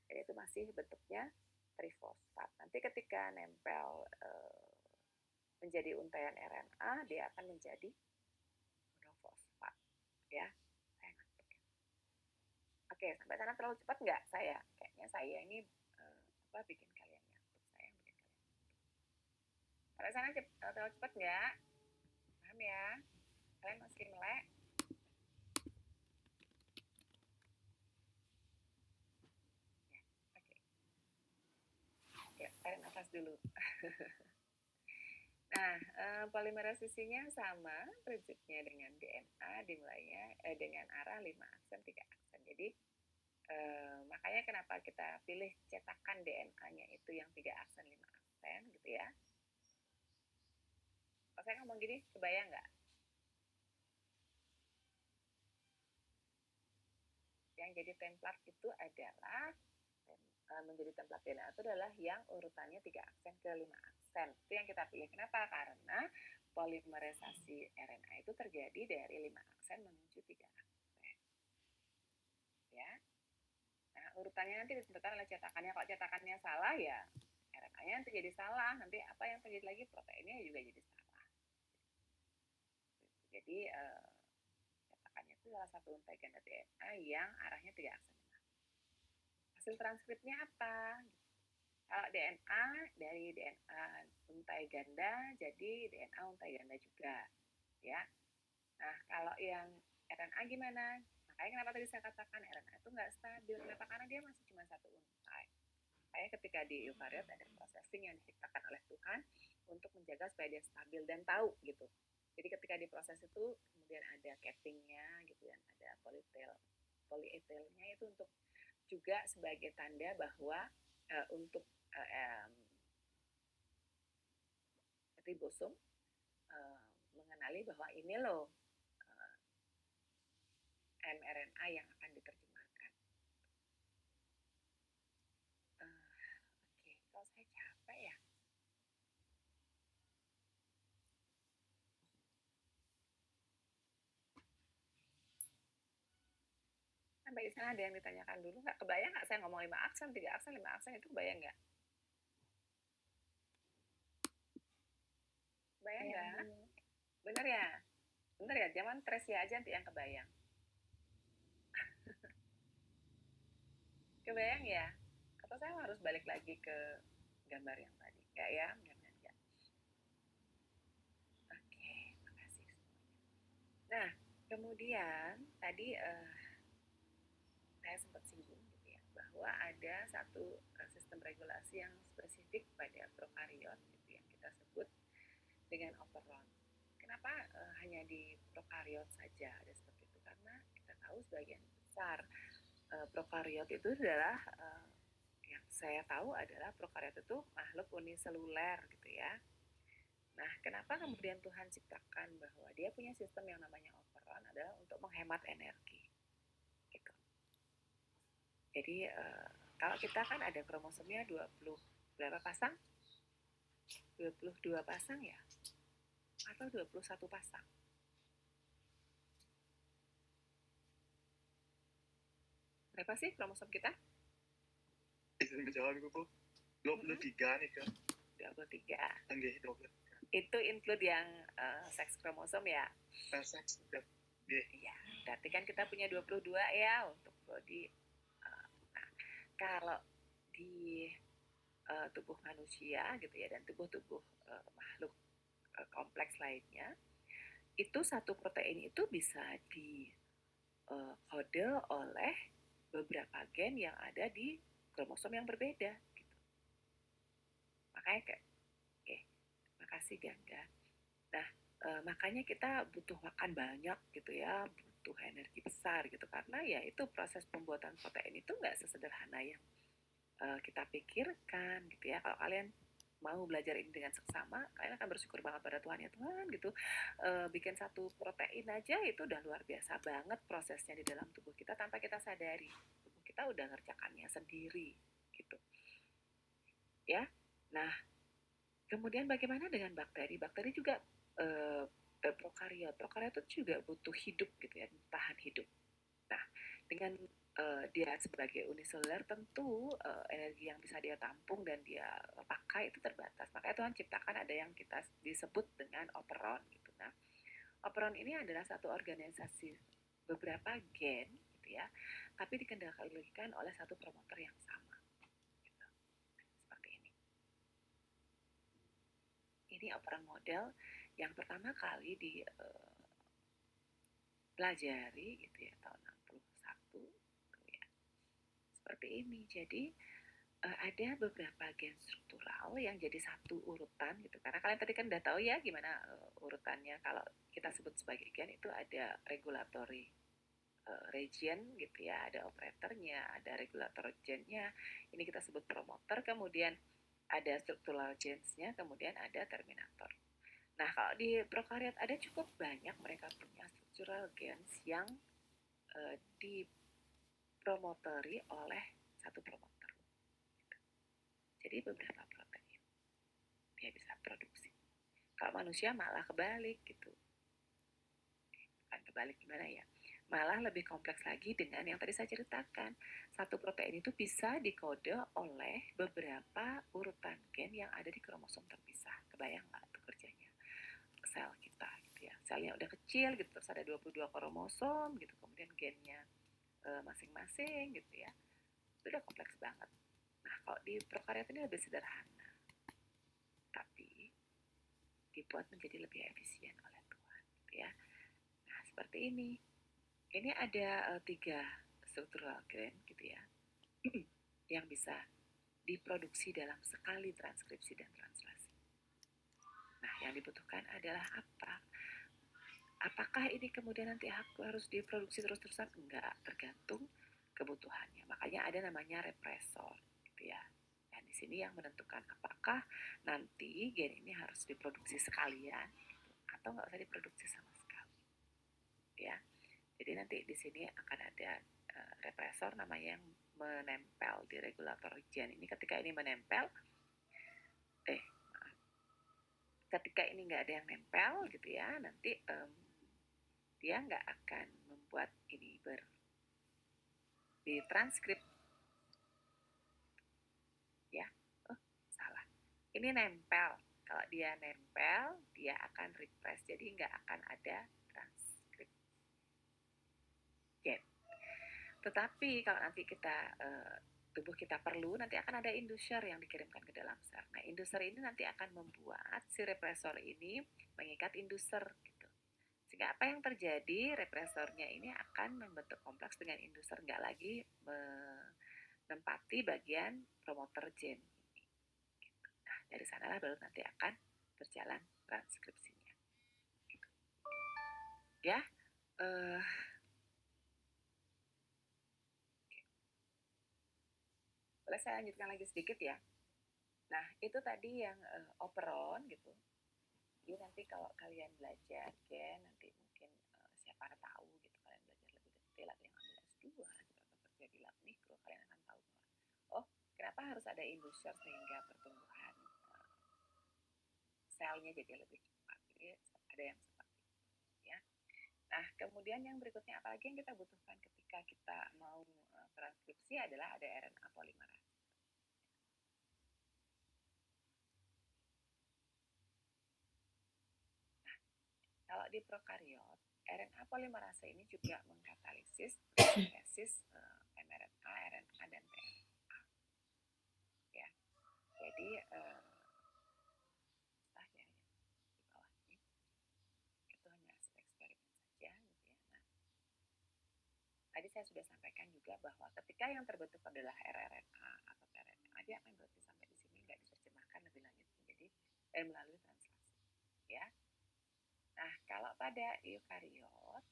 Jadi itu masih bentuknya trifosfat. Nanti ketika nempel menjadi untaian RNA, dia akan menjadi monofosfat. Ya, saya ngantuk. Oke, sampai sana terlalu cepat nggak saya? Kayaknya saya ini bikin kalian ngantuk. Saya yang bikin kalian ngantuk. Sampai sana terlalu cepat nggak? Paham ya? Kalian masih melek? Ya, oke. Ya, tarik nafas dulu. Nah, polimerisasinya sama prinsipnya dengan DNA, dimulainya dengan arah 5 aksen 3 aksen. Jadi makanya kenapa kita pilih cetakan DNA-nya itu yang 3 aksen 5 aksen gitu ya. Kalau saya ngomong gini, kebayang nggak? Yang jadi template itu adalah menjadi template DNA itu adalah yang urutannya 3 aksen ke 5 aksen. Itu yang kita pilih. Kenapa? Karena polimerisasi RNA itu terjadi dari 5 aksen menuju 3 aksen. Ya. Nah, urutannya nanti ditentukan oleh cetakannya. Kalau cetakannya salah ya RNA-nya nanti jadi salah. Nanti apa yang terjadi lagi? Proteinnya juga jadi salah. Jadi cetakannya itu salah satu untai ganda DNA yang arahnya 3 aksen. Hasil transkripnya apa? Kalau DNA dari DNA untai ganda jadi DNA untai ganda juga, ya. Nah, kalau yang RNA gimana? Makanya kenapa tadi saya katakan RNA itu nggak stabil. Kenapa? Karena dia masih cuma satu untai. Kayak ketika di eukariot ada processing yang diciptakan oleh Tuhan untuk menjaga supaya dia stabil dan tahu gitu. Jadi ketika diproses itu kemudian ada cappingnya gitu dan ada polyetilnya itu untuk juga sebagai tanda bahwa untuk ribosom mengenali bahwa ini loh mRNA yang akan diterjemahkan. Oke, kalau saya capek ya. Sampai di sana ada yang ditanyakan dulu nggak? Kebayang nggak saya ngomong 5 aksen, 3 aksen, 5 aksen itu kebayang nggak? Kebayang nggak? Bener ya? Bener ya? Jangan Tresia aja nanti yang kebayang. Kebayang ya? Atau saya harus balik lagi ke gambar yang tadi? Enggak ya? Enggak. Oke, makasih semuanya. Nah, kemudian tadi saya sempat singgung gitu ya, bahwa ada satu sistem regulasi yang spesifik pada prokariot gitu yang kita sebut dengan operon. Kenapa hanya di prokariot saja ada seperti itu? Karena kita tahu sebagian besar prokariot itu adalah yang saya tahu adalah prokariot itu makhluk uniseluler gitu ya. Nah, kenapa kemudian Tuhan ciptakan bahwa dia punya sistem yang namanya operon adalah untuk menghemat energi. Gitu. Jadi kalau kita kan ada kromosomnya 20 berapa pasang? 22 pasang ya? Atau 21 pasang? Berapa sih kromosom kita? Izin menjawab Bu. 23 nih kan. 23. Nggih, 23. Itu include yang seks kromosom ya? Seks udah. Iya, berarti kan kita punya 22 ya untuk body. Nah, kalau di tubuh manusia gitu ya dan tubuh-tubuh makhluk kompleks lainnya, itu satu protein itu bisa dikode oleh beberapa gen yang ada di kromosom yang berbeda gitu. Makanya kayak makasih Gangga. Nah, makanya kita butuh makan banyak gitu ya, butuh energi besar gitu karena ya itu proses pembuatan protein itu nggak sesederhana yang kita pikirkan gitu ya. Kalau kalian mau belajar ini dengan seksama, kalian akan bersyukur banget pada Tuhan ya Tuhan gitu. Bikin satu protein aja itu udah luar biasa banget prosesnya di dalam tubuh kita tanpa kita sadari. Tubuh kita udah ngerjakannya sendiri gitu. Ya. Nah, kemudian bagaimana dengan bakteri? Bakteri juga prokariot. Prokariot itu juga butuh hidup gitu ya, tahan hidup. Nah, dengan dia sebagai uniseluler tentu energi yang bisa dia tampung dan dia pakai itu terbatas. Makanya Tuhan ciptakan ada yang kita disebut dengan operon gitu. Nah, operon ini adalah satu organisasi beberapa gen gitu ya, tapi dikendalikan oleh satu promotor yang sama. Gitu. Seperti ini. Ini operon model yang pertama kali dipelajari gitu ya tahun 61 gitu ya. Seperti ini. Jadi ada beberapa gen struktural yang jadi satu urutan gitu. Karena kalian tadi kan udah tahu ya gimana urutannya. Kalau kita sebut sebagai gen itu ada regulatory region gitu ya, ada operatornya, ada regulator gennya. Ini kita sebut promoter, kemudian ada structural gensnya, kemudian ada terminator. Nah, kalau di prokariot ada cukup banyak mereka punya structural gens yang dipromotori oleh satu promotor. Jadi beberapa protein dia bisa produksi. Kalau manusia malah kebalik gitu. Bukan kebalik gimana ya? Malah lebih kompleks lagi dengan yang tadi saya ceritakan. Satu protein itu bisa dikode oleh beberapa urutan gen yang ada di kromosom terpisah. Kebayang nggak tuh kerjanya sel kita gitu ya. Selnya udah kecil gitu, terus ada 22 kromosom gitu, kemudian gennya masing-masing gitu ya. Itu udah kompleks banget. Nah, kalau di prokariot ini lebih sederhana. Tapi dibuat menjadi lebih efisien oleh Tuhan gitu ya. Nah, seperti ini. Ini ada 3 struktural gen gitu ya. yang bisa diproduksi dalam sekali transkripsi dan translasi. Nah, yang dibutuhkan adalah apa? Apakah ini kemudian nanti harus diproduksi terus-terusan? Enggak, tergantung kebutuhannya. Makanya ada namanya represor gitu ya. Dan di sini yang menentukan apakah nanti gen ini harus diproduksi sekalian gitu, atau nggak usah diproduksi sama sekali. Ya. Jadi nanti di sini akan ada represor namanya yang menempel di regulator gen ini. Ketika ini menempel, ketika ini nggak ada yang nempel gitu ya, nanti dia nggak akan membuat ini ditranskrip. Ya, salah. Ini nempel. Kalau dia nempel, dia akan repress. Jadi nggak akan ada transkrip gen. Tetapi kalau nanti tubuh kita perlu, nanti akan ada inducer yang dikirimkan ke dalam sel. Nah, inducer ini nanti akan membuat si represor ini mengikat inducer gitu. Sehingga apa yang terjadi, represornya ini akan membentuk kompleks dengan inducer, nggak lagi menempati bagian promoter gen ini. Gitu. Nah, dari sanalah baru nanti akan berjalan transkripsinya. Gitu. Ya, boleh saya lanjutkan lagi sedikit ya. Nah, itu tadi yang operon gitu. Jadi nanti kalau kalian belajar gen, nanti mungkin siapa tahu gitu, kalian belajar lebih detail, ada yang ambil S2 gitu, atau kerja di lab mikro, kalian akan tahu bahwa, oh, kenapa harus ada inducer sehingga pertumbuhan selnya jadi lebih cepat. Jadi ada yang seperti itu ya. Nah, kemudian yang berikutnya apalagi yang kita butuhkan ketika kita mau transkripsi adalah ada RNA polimerase. Kalau di prokariot, RNA polimerase ini juga mengkatalisis sintesis mRNA, RNA, dan tRNA. Ya, jadi di bawah ini itu hanya hasil eksperimen saja, gitu ya. Nah, tadi saya sudah sampaikan juga bahwa ketika yang terbentuk adalah rRNA atau tRNA, dia akan berarti sampai di sini nggak diterjemahkan lebih lanjut menjadi melalui translasi. Ya. Nah, kalau pada eukariot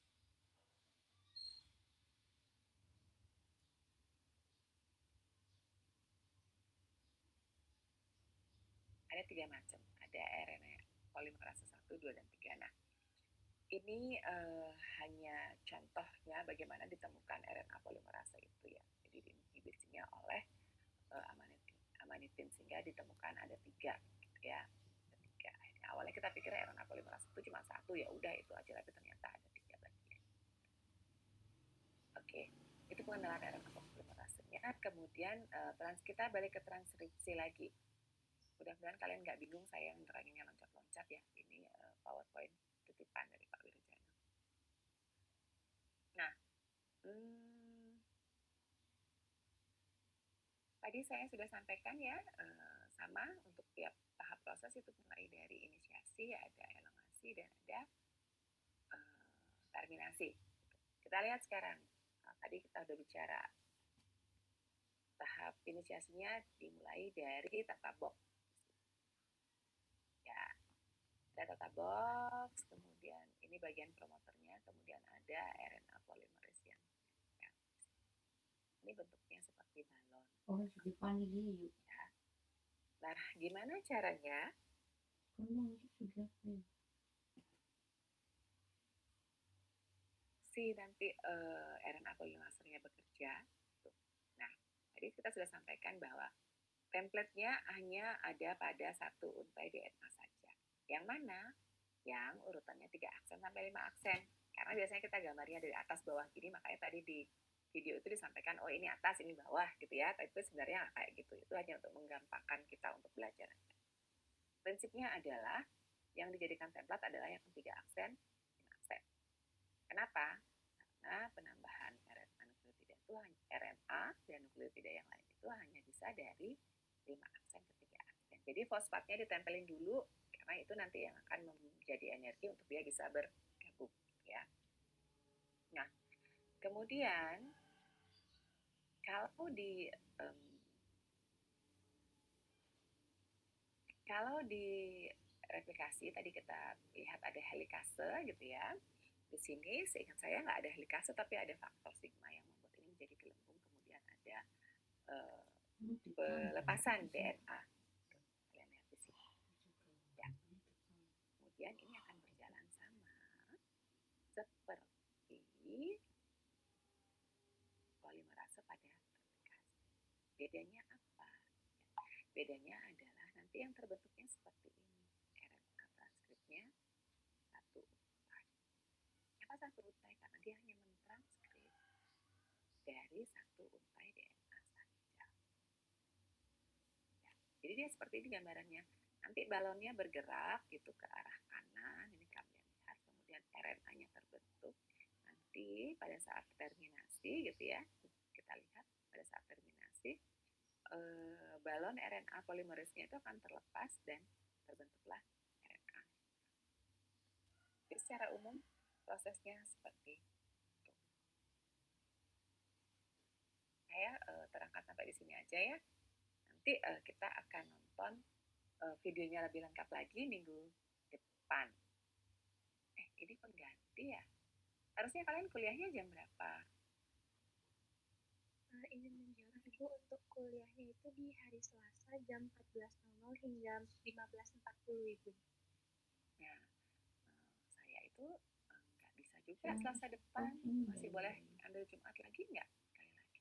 ada 3 macam. Ada RNA polimerase 1, 2, dan 3. Nah, ini hanya contohnya bagaimana ditemukan RNA polimerase itu ya. Jadi diinhibisinya oleh amanitin sehingga ditemukan ada 3 gitu ya. Awalnya kita pikir RNA polimerase itu cuma 1, ya udah itu aja, tapi ternyata ada 3 bagian. Oke, Itu pengenalan RNA polimerasenya. Kemudian kita balik ke transkripsi lagi. Mudah-mudahan kalian nggak bingung saya neranginnya loncat-loncat ya. Ini PowerPoint titipan dari Pak Wirjana. Nah, tadi saya sudah sampaikan ya, sama untuk tiap tahap proses itu mulai dari inisiasi, ada elongasi, dan ada terminasi. Kita lihat sekarang. Tadi kita sudah bicara tahap inisiasinya dimulai dari tata box. Ya, ada tata box, kemudian ini bagian promoternya, kemudian ada RNA polimerase yang ya. Ini bentuknya seperti balon. Oh, sudah yuk. Ya. Nah, gimana caranya? Si nanti RNA polimerasenya bekerja. Nah, tadi kita sudah sampaikan bahwa template-nya hanya ada pada satu untai DNA saja. Yang mana? Yang urutannya 3 aksen sampai 5 aksen. Karena biasanya kita gambarnya dari atas bawah gini, makanya tadi di video itu disampaikan, oh ini atas, ini bawah gitu ya. Tapi itu sebenarnya kayak gitu. Itu hanya untuk menggampangkan kita untuk belajar. Prinsipnya adalah yang dijadikan template adalah yang 3 aksen, 5 aksen. Kenapa? Karena penambahan RNA nukleotida itu hanya RNA dan nukleotida yang lain itu hanya bisa dari 5 aksen ke 3 aksen. Jadi fosfatnya ditempelin dulu karena itu nanti yang akan menjadi energi untuk dia bisa bergabung ya. Nah, kemudian kalau di replikasi tadi kita lihat ada helikase gitu ya. Di sini seingat saya nggak ada helikase tapi ada faktor sigma yang membuat ini menjadi gelembung, kemudian ada pelepasan DNA. Kalian lihat di sini. Ya. Kemudian ini akan berjalan sama seperti polimerase pada replikasi. Bedanya apa? Bedanya adalah nanti yang terbentuknya seperti ini. RNA transkripnya satu untai. Kenapa satu untai? Karena dia hanya mentranskip dari satu untai DNA saja. Ya, jadi dia seperti ini gambarannya. Nanti balonnya bergerak gitu ke arah kanan. Ini kalian lihat. Kemudian RNA-nya terbentuk. Nanti pada saat terminasi gitu ya. Kita lihat pada saat terminasi. Balon RNA polimerasenya itu akan terlepas dan terbentuklah RNA. Jadi secara umum prosesnya seperti itu. Saya terangkan sampai di sini aja ya. Nanti kita akan nonton videonya lebih lengkap lagi minggu depan. Ini pengganti ya. Harusnya kalian kuliahnya jam berapa? Izin menjawab Ibu, untuk kuliahnya itu di hari Selasa jam 14.00 hingga 15.40 Ibu. Nah, saya itu nggak bisa juga Selasa depan. Masih boleh ambil Jumat lagi nggak? Sekali lagi.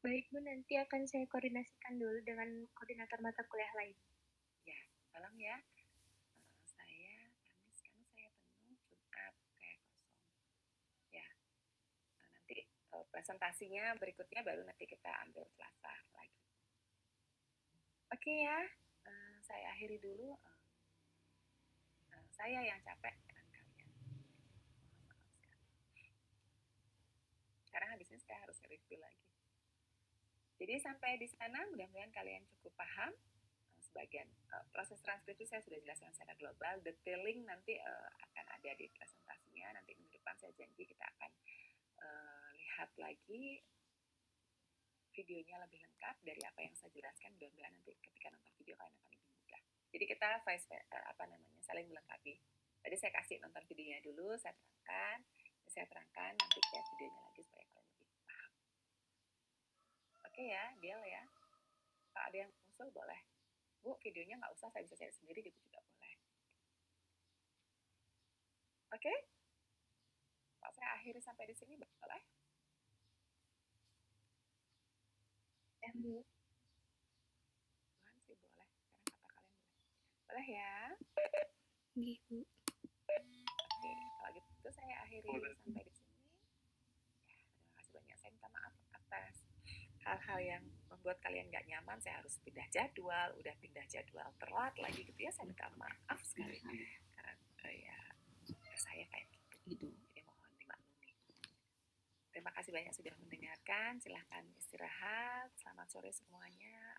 Baik Bu, nanti akan saya koordinasikan dulu dengan koordinator mata kuliah lain. Ya, tolong ya. Saya Kamis karena saya penuh, Jumat kayak kosong. Ya, nanti presentasinya berikutnya baru nanti kita ambil Selasa lagi. Oke ya, saya akhiri dulu. Saya yang capek dengan kalian. Mohon maaf sekali. Sekarang habis ini saya harus review lagi. Jadi sampai di sana mudah-mudahan kalian cukup paham. Sebagian proses transkripsi saya sudah jelaskan secara global. Detailing nanti akan ada di presentasinya. Nanti minggu depan saya janji kita akan lihat lagi videonya lebih lengkap dari apa yang saya jelaskan. Mudah-mudahan nanti ketika nonton video kalian akan lebih mudah. Jadi kita saling melengkapi. Tadi saya kasih nonton videonya dulu, saya terangkan, nanti lihat videonya lagi supaya kalian lebih paham. Oke ya, deal ya. Kalau ada yang usul boleh. Bu, videonya nggak usah, saya bisa cari sendiri gitu juga boleh. Oke? Kalau saya akhiri sampai di sini boleh? Bu. Tuhan sih boleh. Sekarang kata kalian boleh. Boleh ya? Iya Bu. Oke, kalau gitu saya akhiri sampai di sini. Ya, terima atas hal-hal yang membuat kalian nggak nyaman. Saya harus pindah jadwal, udah pindah jadwal telat lagi gitu ya, saya minta maaf sekali karena ya saya kayak gitu. Jadi mohon dimaklumi. Terima kasih banyak sudah mendengarkan. Silahkan istirahat. Selamat sore semuanya.